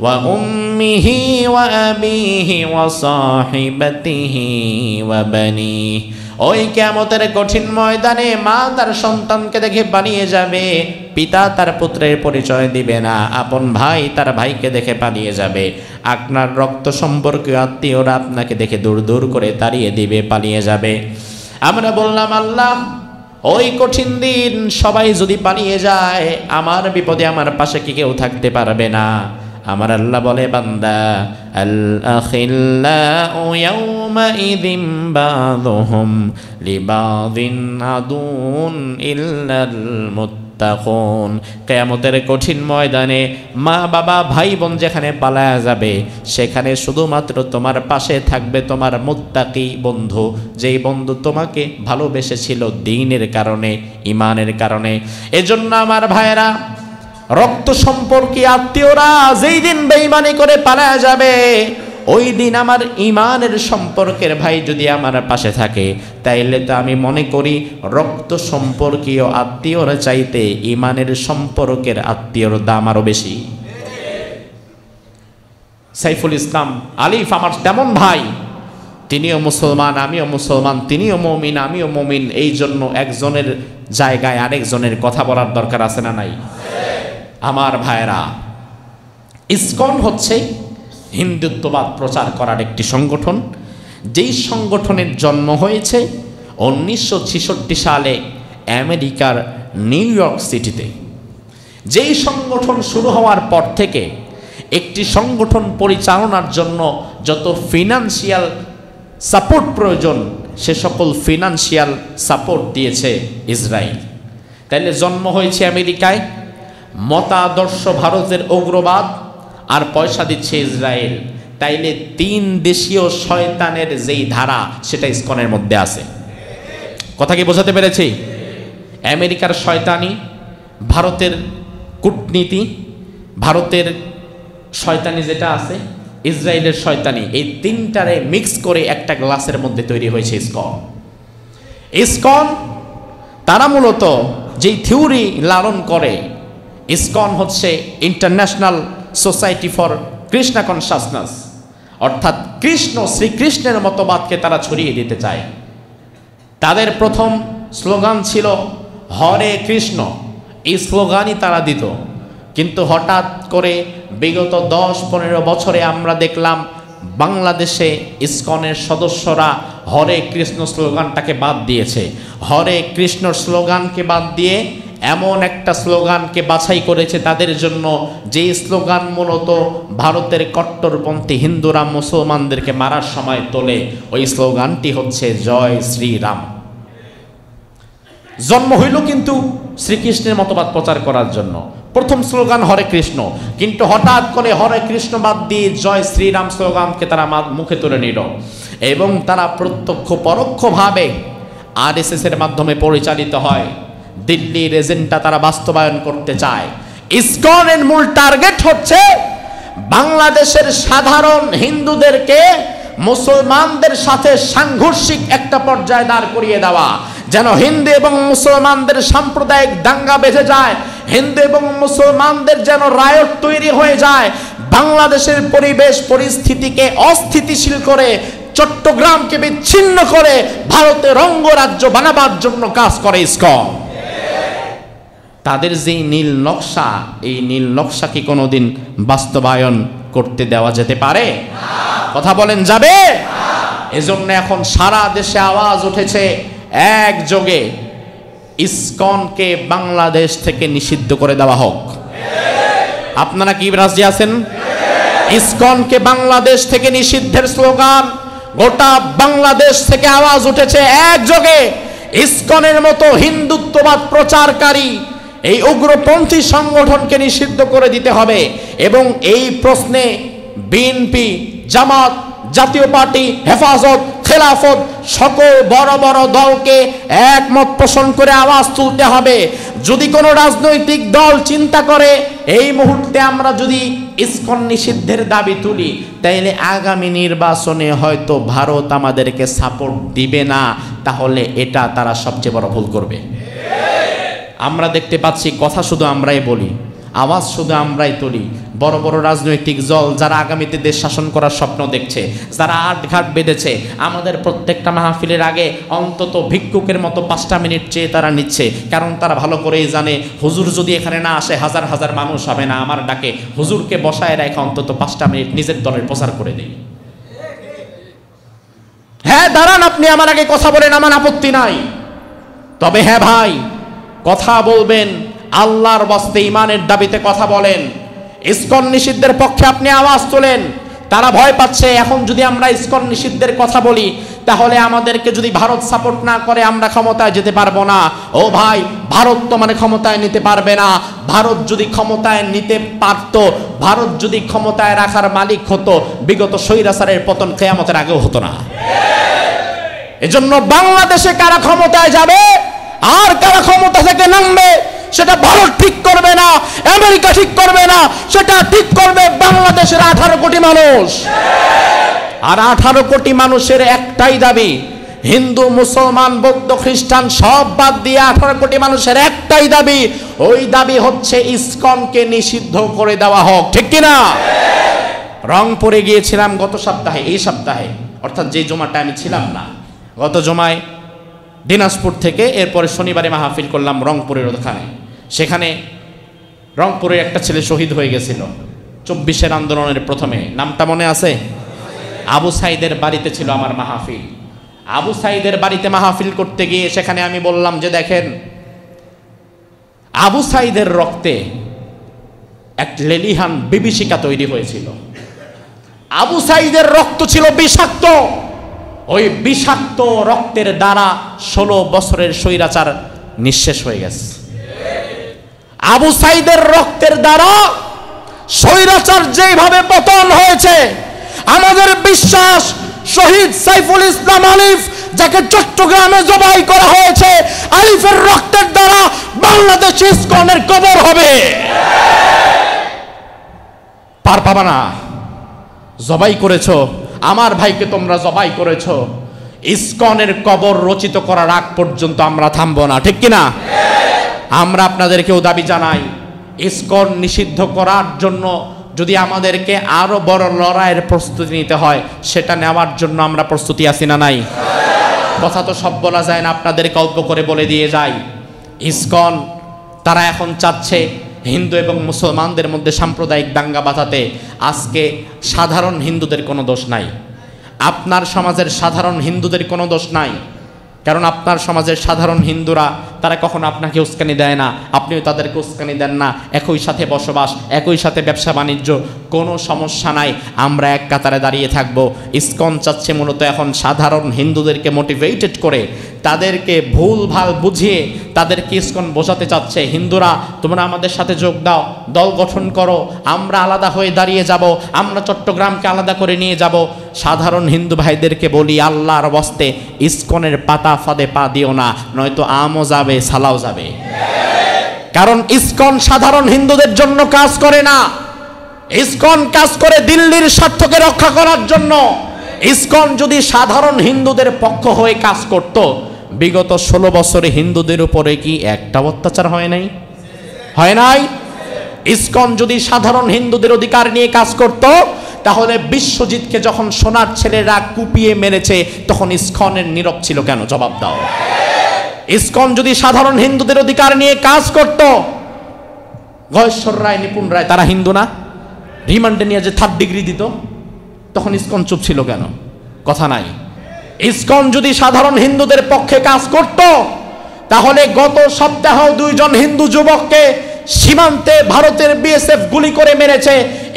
ওয়া উম্মিহি ওয়া আবিহি ওয়া সাহিবাতিহি ওয়া বানিহি। ওই কিয়ামতের কঠিন ময়দানে মা তার সন্তানকে দেখে পালিয়ে যাবে, পিতা তার পুত্রের পরিচয় দিবে না, আপন ভাই তার ভাইকে দেখে পালিয়ে যাবে, আপনার রক্ত সম্পর্কীয় আত্মীয়রা আপনাকে দেখে দূর দূর করে তাড়িয়ে দিবে, পালিয়ে যাবে। আমরা বললাম, আল্লাহ ওই কঠিন দিন সবাই যদি পালিয়ে যায়, আমার বিপদে আমার পাশে কি কেউ থাকতে পারবে না? আমার আল্লাহ বলে, বান্দা আল আখিল্লাউ ইয়াউমা ইযিম বাযুহুম লিবাযিন আদুন ইল্লাল মুত্তাকুন। কিয়ামতের কঠিন ময়দানে মা বাবা ভাই বোন যেখানে পালায়া যাবে, সেখানে শুধুমাত্র তোমার পাশে থাকবে তোমার মুত্তাকি বন্ধু, যেই বন্ধু তোমাকে ভালোবেসেছিল দ্বীনের কারণে, ঈমানের কারণে। এজন্য আমার ভাইয়েরা, রক্ত সম্পর্কে আত্মীয়রা যেই দিন বেঈমানি করে পালায়া যাবে, ওই দিন আমার ঈমানের সম্পর্কের ভাই যদি আমার পাশে থাকে, তাইলে তো আমি মনে করি রক্ত সম্পর্কীয় আত্মীয়রা চাইতে ঈমানের সম্পর্কের আত্মীয়র দাম আরো বেশি। সাইফুল ইসলাম আলিফ আমার তেমন ভাই, তিনিও মুসলমান, আমিও মুসলমান, তিনিও মুমিন, আমিও মুমিন। এই জন্য একজনের জায়গায় আরেকজনের কথা বলার দরকার আছে না নাই? আমার ভাইরা, ইসকন হচ্ছে হিন্দুত্ববাদ প্রচার করার একটি সংগঠন, যেই সংগঠনের জন্ম হয়েছে 1966 সালে আমেরিকার নিউ ইয়র্ক সিটিতে। যেই সংগঠন শুরু হওয়ার পর থেকে একটি সংগঠন পরিচালনার জন্য যত ফিনান্সিয়াল সাপোর্ট প্রয়োজন, সে সকল ফিনান্সিয়াল সাপোর্ট দিয়েছে ইসরায়েল। তাইলে জন্ম হয়েছে আমেরিকায়, মতাদর্শ ভারতের উগ্রবাদ, আর পয়সা দিচ্ছে ইসরায়েল। তাইলে তিন দেশীয় শয়তানের যেই ধারা, সেটা ইসকনের মধ্যে আছে। কথা কি বোঝাতে পেরেছি? আমেরিকার শয়তানি, ভারতের কূটনীতি, ভারতের শয়তানি যেটা আছে, ইসরায়েলের শয়তানি, এই তিনটারে মিক্স করে একটা গ্লাসের মধ্যে তৈরি হয়েছে ইসকন। ইসকন তারা মূলত যেই থিওরি লালন করে, ইসকন হচ্ছে international society for Krishna consciousness, অর্থাৎ কৃষ্ণ শ্রীকৃষ্ণের মতবাদকে তারা ছড়িয়ে দিতে চায়। তাদের প্রথম স্লোগান ছিল হরে কৃষ্ণ, এই স্লোগানই তারা দিত। কিন্তু হঠাৎ করে বিগত 10-15 বছরে আমরা দেখলাম বাংলাদেশে ইসকনের সদস্যরা হরে কৃষ্ণ স্লোগানটাকে বাদ দিয়েছে। হরে কৃষ্ণ স্লোগানকে বাদ দিয়ে এমন একটা স্লোগানকে বাছাই করেছে তাদের জন্য, যে স্লোগান মূলত ভারতের কট্টরপন্থী হিন্দুরা মুসলমানদেরকে মারার সময় তোলে। ওই স্লোগানটি হচ্ছে জয় শ্রীরাম। জন্ম হইল কিন্তু শ্রীকৃষ্ণের মতবাদ প্রচার করার জন্য। প্রথম স্লোগান হরে কৃষ্ণ, কিন্তু হঠাৎ করে হরে কৃষ্ণ বাদ দিয়ে জয় শ্রীরাম স্লোগানকে তারা মুখে তুলে নিল, এবং তারা প্রত্যক্ষ পরোক্ষভাবে আরএসএস এর মাধ্যমে পরিচালিত হয়। দিল্লির এজেন্ডা তারা বাস্তবায়ন করতে চায়। ইসকনের মূল টার্গেট হচ্ছে বাংলাদেশের সাধারণ হিন্দুদেরকে মুসলমানদের সাথে সাংঘর্ষিক একটা পর্যায়ে দাঁড় করিয়ে দেওয়া, যেন হিন্দু এবং মুসলমানদের সাম্প্রদায়িক দাঙ্গা বেঁধে যায়, হিন্দু এবং মুসলমানদের যেন রায়ট তৈরি হয়ে যায়, বাংলাদেশের পরিবেশ পরিস্থিতিকে অস্থিতিশীল করে চট্টগ্রামকে বিচ্ছিন্ন করে ভারতের অঙ্গরাজ্য বানাবার জন্য কাজ করে ইসকন। তাদের যে নীল নকশা, এই নীল নকশা কি কোনোদিন বাস্তবায়ন করতে দেওয়া যেতে পারে? কথা বলেন, যাবে? এজন্য এখন সারা দেশে আওয়াজ উঠেছে একযোগে, ইসকনকে বাংলাদেশ থেকে নিষিদ্ধ করে দেওয়া হোক। আপনারা কি রাজি আছেন? ইসকনকে বাংলাদেশ থেকে নিষিদ্ধের স্লোগান গোটা বাংলাদেশ থেকে আওয়াজ উঠেছে একযোগে। ইসকনের মতো হিন্দুত্ববাদ প্রচারকারী এই উগ্রপন্থী সংগঠনকে নিষিদ্ধ করে দিতে হবে। এবং এই প্রশ্নে বিএনপি, জামাত, জাতীয় পার্টি, হেফাজত, খেলাফত সকল বড় বড় দলকে একমত পোষণ করে আওয়াজ তুলতে হবে। যদি কোনো রাজনৈতিক দল চিন্তা করে এই মুহূর্তে আমরা যদি ইসকন নিষিদ্ধের দাবি তুলি, তাইলে আগামী নির্বাচনে হয়তো ভারত আমাদেরকে সাপোর্ট দিবে না, তাহলে এটা তারা সবচেয়ে বড় ভুল করবে। আমরা দেখতে পাচ্ছি কথা শুধু আমরাই বলি, আওয়াজ শুধু আমরাই তুলি। বড় বড় রাজনৈতিক দল যারা আগামীতে দেশ শাসন করার স্বপ্ন দেখছে, যারা আটঘাট বেঁধেছে, আমাদের প্রত্যেকটা মাহফিলের আগে অন্তত ভিক্ষুকের মতো 5টা মিনিট চেয়ে তারা নিচ্ছে। কারণ তারা ভালো করেই জানে হুজুর যদি এখানে না আসে হাজার হাজার মানুষ হবে না, আমার ডাকে হুজুরকে বসায় রেখে অন্তত 5টা মিনিট নিজের দলের প্রচার করে দেয়। হ্যাঁ দাঁড়ান, আপনি আমার আগে কথা বলেন, আমার আপত্তি নাই। তবে হ্যাঁ ভাই, কথা বলবেন আল্লাহর ওয়াস্তে, ইমানের দাবিতে কথা বলেন। ইসকন নিষিদ্ধের পক্ষে আপনি আওয়াজ তোলেন। তারা ভয় পাচ্ছে এখন যদি আমরা ইসকন নিষিদ্ধের কথা বলি, তাহলে আমাদেরকে যদি ভারত সাপোর্ট না করে আমরা ক্ষমতায় যেতে পারবো না। ও ভাই, ভারত তো মানে ক্ষমতায় নিতে পারবে না। ভারত যদি ক্ষমতায় নিতে পারত, ভারত যদি ক্ষমতায় রাখার মালিক হতো, বিগত স্বৈরাচারের পতন কিয়ামতের আগেও হতো না। এজন্য বাংলাদেশে কারা ক্ষমতায় যাবে আর কারা ক্ষমতা থেকে নামবে সেটা ভারত ঠিক করবে না, আমেরিকা ঠিক করবে না, সেটা ঠিক করবে বাংলাদেশের 18 কোটি মানুষ। আর 18 কোটি মানুষের একটাই দাবি, হিন্দু, মুসলমান, বৌদ্ধ, খ্রিস্টান সব বাদ দিয়ে 18 কোটি মানুষের একটাই দাবি, ওই দাবি হচ্ছে ইসকনকে নিষিদ্ধ করে দেওয়া হোক। ঠিক কিনা? রংপুরে গিয়েছিলাম গত সপ্তাহে, এই সপ্তাহে অর্থাৎ যে জুমাটা আমি ছিলাম না, গত জুমায় দিনাজপুর থেকে, এরপরে শনিবারে মাহফিল করলাম রংপুরের ওখানে। সেখানে রংপুরের একটা ছেলে শহীদ হয়ে গেছিল 24-এর আন্দোলনের প্রথমে, নামটা মনে আছে? আবু সাইদের বাড়িতে ছিল আমার মাহফিল। আবু সাইদের বাড়িতে মাহফিল করতে গিয়ে সেখানে আমি বললাম যে দেখেন, আবু সাইদের রক্তে এক লেলিহান বিভীষিকা তৈরি হয়েছিল। আবু সাইদের রক্ত ছিল বিষাক্ত। ওই বিষাক্ত রক্তের দ্বারা 16 বছরের স্বৈরাচার নিঃশেষ হয়ে গেছে। আবু সাইদের রক্তের দ্বারা স্বৈরাচার যেভাবে পতন হয়েছে, আমাদের বিশ্বাস শহীদ সাইফুল ইসলাম আলিফ, যাকে চট্টগ্রামে জবাই করা হয়েছে, আলিফের রক্তের দ্বারা বাংলাদেশ ইসকনের কবর হবে। পার পাবা না। জবাই করেছো আমার ভাইকে, তোমরা জবাই করেছো, ইসকনের কবর রচিত করার আগ পর্যন্ত আমরা থামবো না। ঠিক কিনা? আমরা আপনাদেরকেও দাবি জানাই, ইসকন নিষিদ্ধ করার জন্য যদি আমাদেরকে আরো বড় লড়াইয়ের প্রস্তুতি নিতে হয়, সেটা নেওয়ার জন্য আমরা প্রস্তুতি আছি না নাই? কথা তো সব বলা যায় না, আপনাদেরকে অল্প করে বলে দিয়ে যাই। ইসকন তারা এখন চাচ্ছে হিন্দু এবং মুসলমানদের মধ্যে সাম্প্রদায়িক দাঙ্গা বাঁধাতে। আজকে সাধারণ হিন্দুদের কোনো দোষ নাই, আপনার সমাজের সাধারণ হিন্দুদের কোনো দোষ নাই। কারণ আপনার সমাজের সাধারণ হিন্দুরা তারা কখনো আপনাকে উস্কানি দেয় না, আপনিও তাদেরকে উস্কানি দেন না। একই সাথে বসবাস, একই সাথে ব্যবসা বাণিজ্য, কোনো সমস্যা নাই, আমরা এক কাতারে দাঁড়িয়ে থাকব। ইসকন চাচ্ছে মূলত এখন সাধারণ হিন্দুদেরকে মোটিভেটেড করে, তাদেরকে ভুল ভাল বুঝিয়ে তাদেরকে ইসকন বোঝাতে চাচ্ছে, হিন্দুরা তোমরা আমাদের সাথে যোগ দাও, দল গঠন করো, আমরা আলাদা হয়ে দাঁড়িয়ে যাব, আমরা চট্টগ্রামকে আলাদা করে নিয়ে যাব। সাধারণ হিন্দু ভাইদেরকে বলি, আল্লাহর ওয়াস্তে ইসকনের পাতা ফাঁদে পা দিও না, নয়তো আমও যাবে, সালাও যাবে। কারণ ইসকন সাধারণ হিন্দুদের জন্য কাজ করে না, ইসকন কাজ করে দিল্লির স্বার্থকে রক্ষা করার জন্য। ইসকন যদি সাধারণ হিন্দুদের পক্ষ হয়ে কাজ করত, বিগত 16 বছরে হিন্দুদের উপরে কি একটা অত্যাচার হয় নাই? হয় নাই? ইসকন যদি সাধারণ হিন্দুদের অধিকার নিয়ে কাজ করত, তাহলে বিশ্বজিৎকে যখন সোনার ছেলেরা কুপিয়ে মেরেছে, তখন ইসকনের নীরব ছিল কেন? জবাব দাও। ইসকন যদি সাধারণ হিন্দুদের অধিকার নিয়ে কাজ করত, গয়েশ্বর রায়, নিপুণ রায়, তারা হিন্দু না? রিমান্ডে নিয়ে যে 3rd ডিগ্রি দিত, তখন ইসকন চুপ ছিল কেন? কথা নাই। ইসকন যদি সাধারণ হিন্দুদের পক্ষে কাজ করত, তাহলে গত সপ্তাহে 2 জন হিন্দু যুবককে সীমান্তে ভারতের বিএসএফ গুলি করে মেরেছে।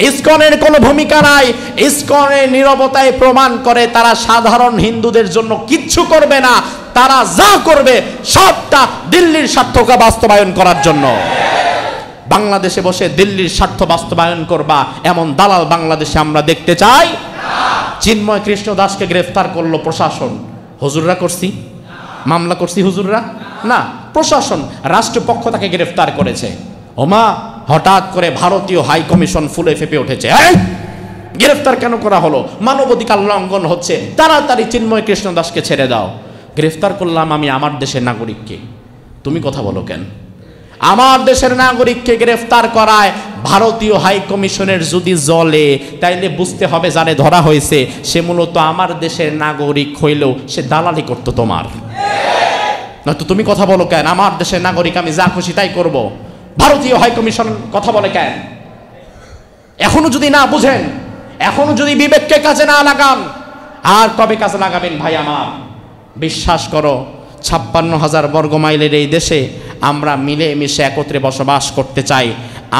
ইসকনের কোনো ভূমিকা নাই। ইসকনের নীরবতায় প্রমাণ করে তারা সাধারণ হিন্দুদের জন্য কিচ্ছু করবে না। তারা যা করবে সবটা দিল্লির স্বার্থকে বাস্তবায়ন করার জন্য। বাংলাদেশে বসে দিল্লির স্বার্থ বাস্তবায়ন করবা এমন দালাল বাংলাদেশে আমরা দেখতে চাই। চিন্ময় কৃষ্ণ দাসকে গ্রেফতার করলো প্রশাসন, হুজুররা করছি? মামলা করছি হুজুররা? না, প্রশাসন, রাষ্ট্রপক্ষ তাকে গ্রেফতার করেছে। ওমা, হঠাৎ করে ভারতীয় হাই কমিশন ফুলে ফেপে উঠেছে। গ্রেফতার কেন করা হলো? মানবাধিকার লঙ্ঘন হচ্ছে, তাড়াতাড়ি চিন্ময় কৃষ্ণ দাসকে ছেড়ে দাও। গ্রেফতার করলাম আমি আমার দেশের নাগরিককে, তুমি কথা বলো কেন? আমার দেশের নাগরিককে গ্রেফতার করায় ভারতীয় হাই কমিশনের যদি জ্বলে, তাইলে বুঝতে হবে যারে ধরা হয়েছে সে মূলত আমার দেশের নাগরিক হইলেও সে দালালি করতো তোমার। নয়তো তুমি কথা বলো কেন? আমার দেশের নাগরিক, আমি যা খুশি তাই করব। ভারতীয় হাই কমিশন কথা বলে কেন? এখনো যদি না বুঝেন, এখনো যদি বিবেককে কাজে না লাগান, আর কবে কাজে লাগাবেন ভাই আমার? বিশ্বাস করো, 56,000 বর্গ মাইলের এই দেশে আমরা মিলে মিশে একত্রে বসবাস করতে চাই।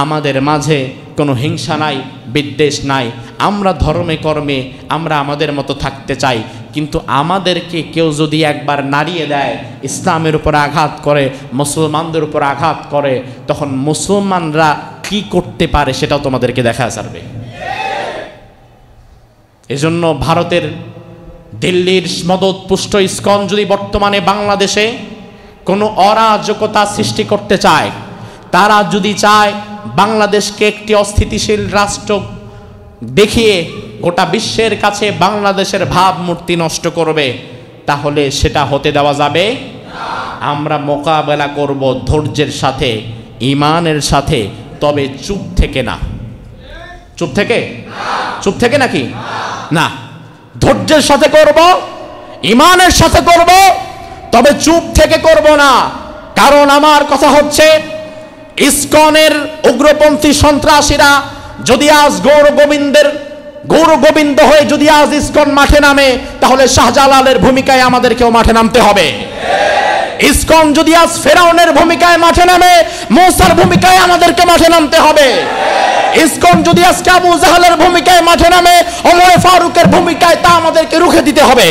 আমাদের মাঝে কোনো হিংসা নাই, বিদ্বেষ নাই। আমরা ধর্মে কর্মে আমরা আমাদের মতো থাকতে চাই। কিন্তু আমাদেরকে কেউ যদি একবার নাড়িয়ে দেয়, ইসলামের উপর আঘাত করে, মুসলমানদের উপর আঘাত করে, তখন মুসলমানরা কি করতে পারে সেটাও তোমাদেরকে দেখা যাবে। এজন্য ভারতের দিল্লির মদতপুষ্ট ইসকন যদি বর্তমানে বাংলাদেশে কোনো অরাজকতা সৃষ্টি করতে চায়, তারা যদি চায় বাংলাদেশকে একটি অস্থিতিশীল রাষ্ট্র দেখিয়ে গোটা বিশ্বের কাছে বাংলাদেশের ভাবমূর্তি নষ্ট করবে, তাহলে সেটা হতে দেওয়া যাবে। আমরা মোকাবেলা করব ধৈর্যের সাথে, ঈমানের সাথে, তবে চুপ থেকে না। চুপ থেকে? চুপ থেকে নাকি? না, ধৈর্যের সাথে করব, ঈমানের সাথে করব, তবে চুপ থেকে করব না। কারণ আমার কথা হচ্ছে, ইসকনের উগ্রপন্থী সন্ত্রাসীরা যদি আজ গৌরগোবিন্দ হয়ে যদি আজ ইসকন মাঠে নামে, তাহলে শাহজালালের ভূমিকায় আমাদেরকেও মাঠে নামতে হবে। ইসকন যদি আজ ফেরাউনের ভূমিকায় মাঠে নামে, মূসার ভূমিকায় আমাদেরকে মাঠে নামতে হবে। ইসকন যদি আজকে আবু জাহালের ভূমিকায় মাঠে নামে, ওমর ফারুকের ভূমিকায় তা আমাদেরকে রুখে দিতে হবে।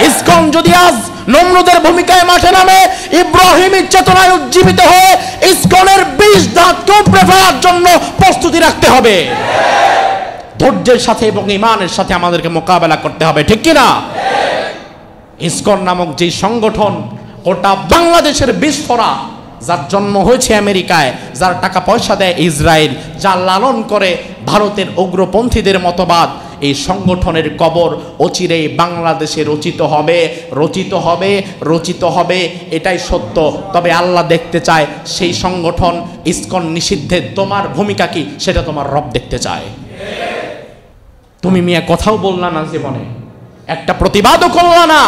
ইসকন যদি আজ নমরুদের ভূমিকায় মাঠে নামে, ইব্রাহিমের চেতনায় উজ্জীবিত হয়ে ইসকনের 20 দাঁতকে উপড়ে ফেলার জন্য প্রস্তুতি রাখতে হবে। ধৈর্যের সাথে এবং ঈমানের সাথে আমাদেরকে মোকাবেলা করতে হবে, ঠিক কিনা? ইসকন নামক যে সংগঠন ওটা বাংলাদেশের বিস্ফোরা, যার জন্ম হয়েছে আমেরিকায়, যার টাকা পয়সা দেয় ইসরায়েল, যার লালন করে ভারতের উগ্রপন্থীদের মতবাদ, এই সংগঠনের কবর অচিরেই বাংলাদেশে রচিত হবে, রচিত হবে, রচিত হবে, এটাই সত্য। তবে আল্লাহ দেখতে চায় সেই সংগঠন ইসকন নিষিদ্ধে তোমার ভূমিকা কি সেটা তোমার রব দেখতে চায়। তুমি মিয়া কথাও বললা না, জীবনে একটা প্রতিবাদও করলা না,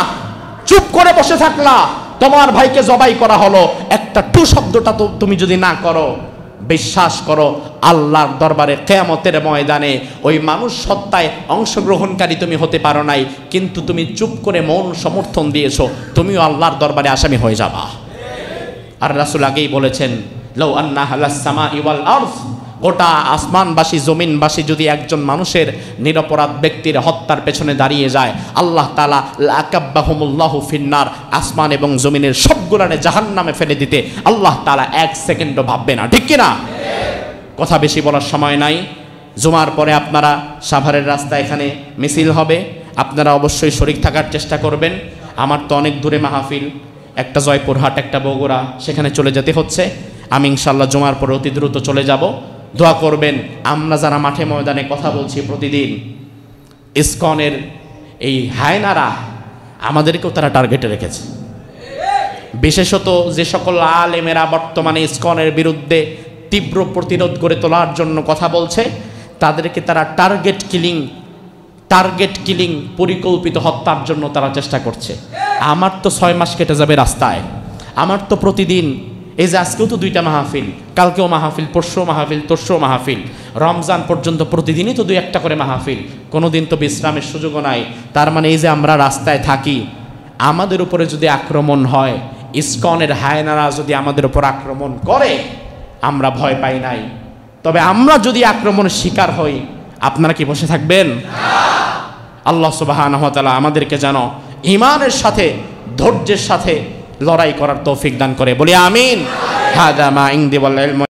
চুপ করে বসে থাকলা। তোমার ভাইকে জবাই করা হলো, একটা টু শব্দটা তো তুমি যদি না করো, বিশ্বাস করো আল্লাহর দরবারে কিয়ামতের ময়দানে ওই মানুষ হত্যায় অংশগ্রহণকারী তুমি হতে পারো নাই, কিন্তু তুমি চুপ করে মৌন সমর্থন দিয়েছো, তুমিও আল্লাহর দরবারে আসামি হয়ে যাবা। আর রাসূল আগেই বলেছেন, লাউ আন্না হালাস সামাই ওয়াল আরদ, গোটা আসমানবাসী জমিনবাসী যদি একজন মানুষের নিরপরাধ ব্যক্তির হত্যার পেছনে দাঁড়িয়ে যায়, আল্লাহ তাআলা লাকাব্বাহুমুল্লাহু ফিন্নার, আসমান এবং জমিনের সবগুলানে জাহান্নামে ফেলে দিতে আল্লাহ তাআলা 1 সেকেন্ডও ভাববে না, ঠিক কিনা? কথা বেশি বলার সময় নাই। জুমার পরে আপনারা সাভারের রাস্তায় এখানে মিছিল হবে, আপনারা অবশ্যই শরীক থাকার চেষ্টা করবেন। আমার তো অনেক দূরে মাহফিল, একটা জয়পুরহাট, একটা বগুড়া, সেখানে চলে যেতে হচ্ছে। আমি ইনশাআল্লাহ জুমার পরে অতি দ্রুত চলে যাব। দোয়া করবেন। আমরা যারা মাঠে ময়দানে কথা বলছি প্রতিদিন, ইসকনের এই হায়নারা আমাদেরকেও তারা টার্গেটে রেখেছে। বিশেষত যে সকল আলেমেরা বর্তমানে ইসকনের বিরুদ্ধে তীব্র প্রতিরোধ গড়ে তোলার জন্য কথা বলছে, তাদেরকে তারা টার্গেট কিলিং পরিকল্পিত হত্যার জন্য তারা চেষ্টা করছে। আমার তো 6 মাস কেটে যাবে রাস্তায়, আমার তো প্রতিদিন, এই যে আজকেও তো 2টা মাহফিল, কালকেও মাহফিল, পরশু মাহফিল, তরশু মাহফিল, রমজান পর্যন্ত প্রতিদিনই তো 2-1টা করে মাহফিল, কোনো দিন তো বিশ্রামের সুযোগও নাই। তার মানে এই যে আমরা রাস্তায় থাকি, আমাদের উপরে যদি আক্রমণ হয়, ইসকনের হায়নারা যদি আমাদের উপর আক্রমণ করে, আমরা ভয় পাই নাই। তবে আমরা যদি আক্রমণের শিকার হই, আপনারা কি বসে থাকবেন? আল্লাহ সুবহানাহু ওয়া তাআলা আমাদেরকে যেন ঈমানের সাথে, ধৈর্যের সাথে লড়াই করার তৌফিক দান করে, বলি আমিন। হাদা মা ইনদি ওয়াল ইলমু।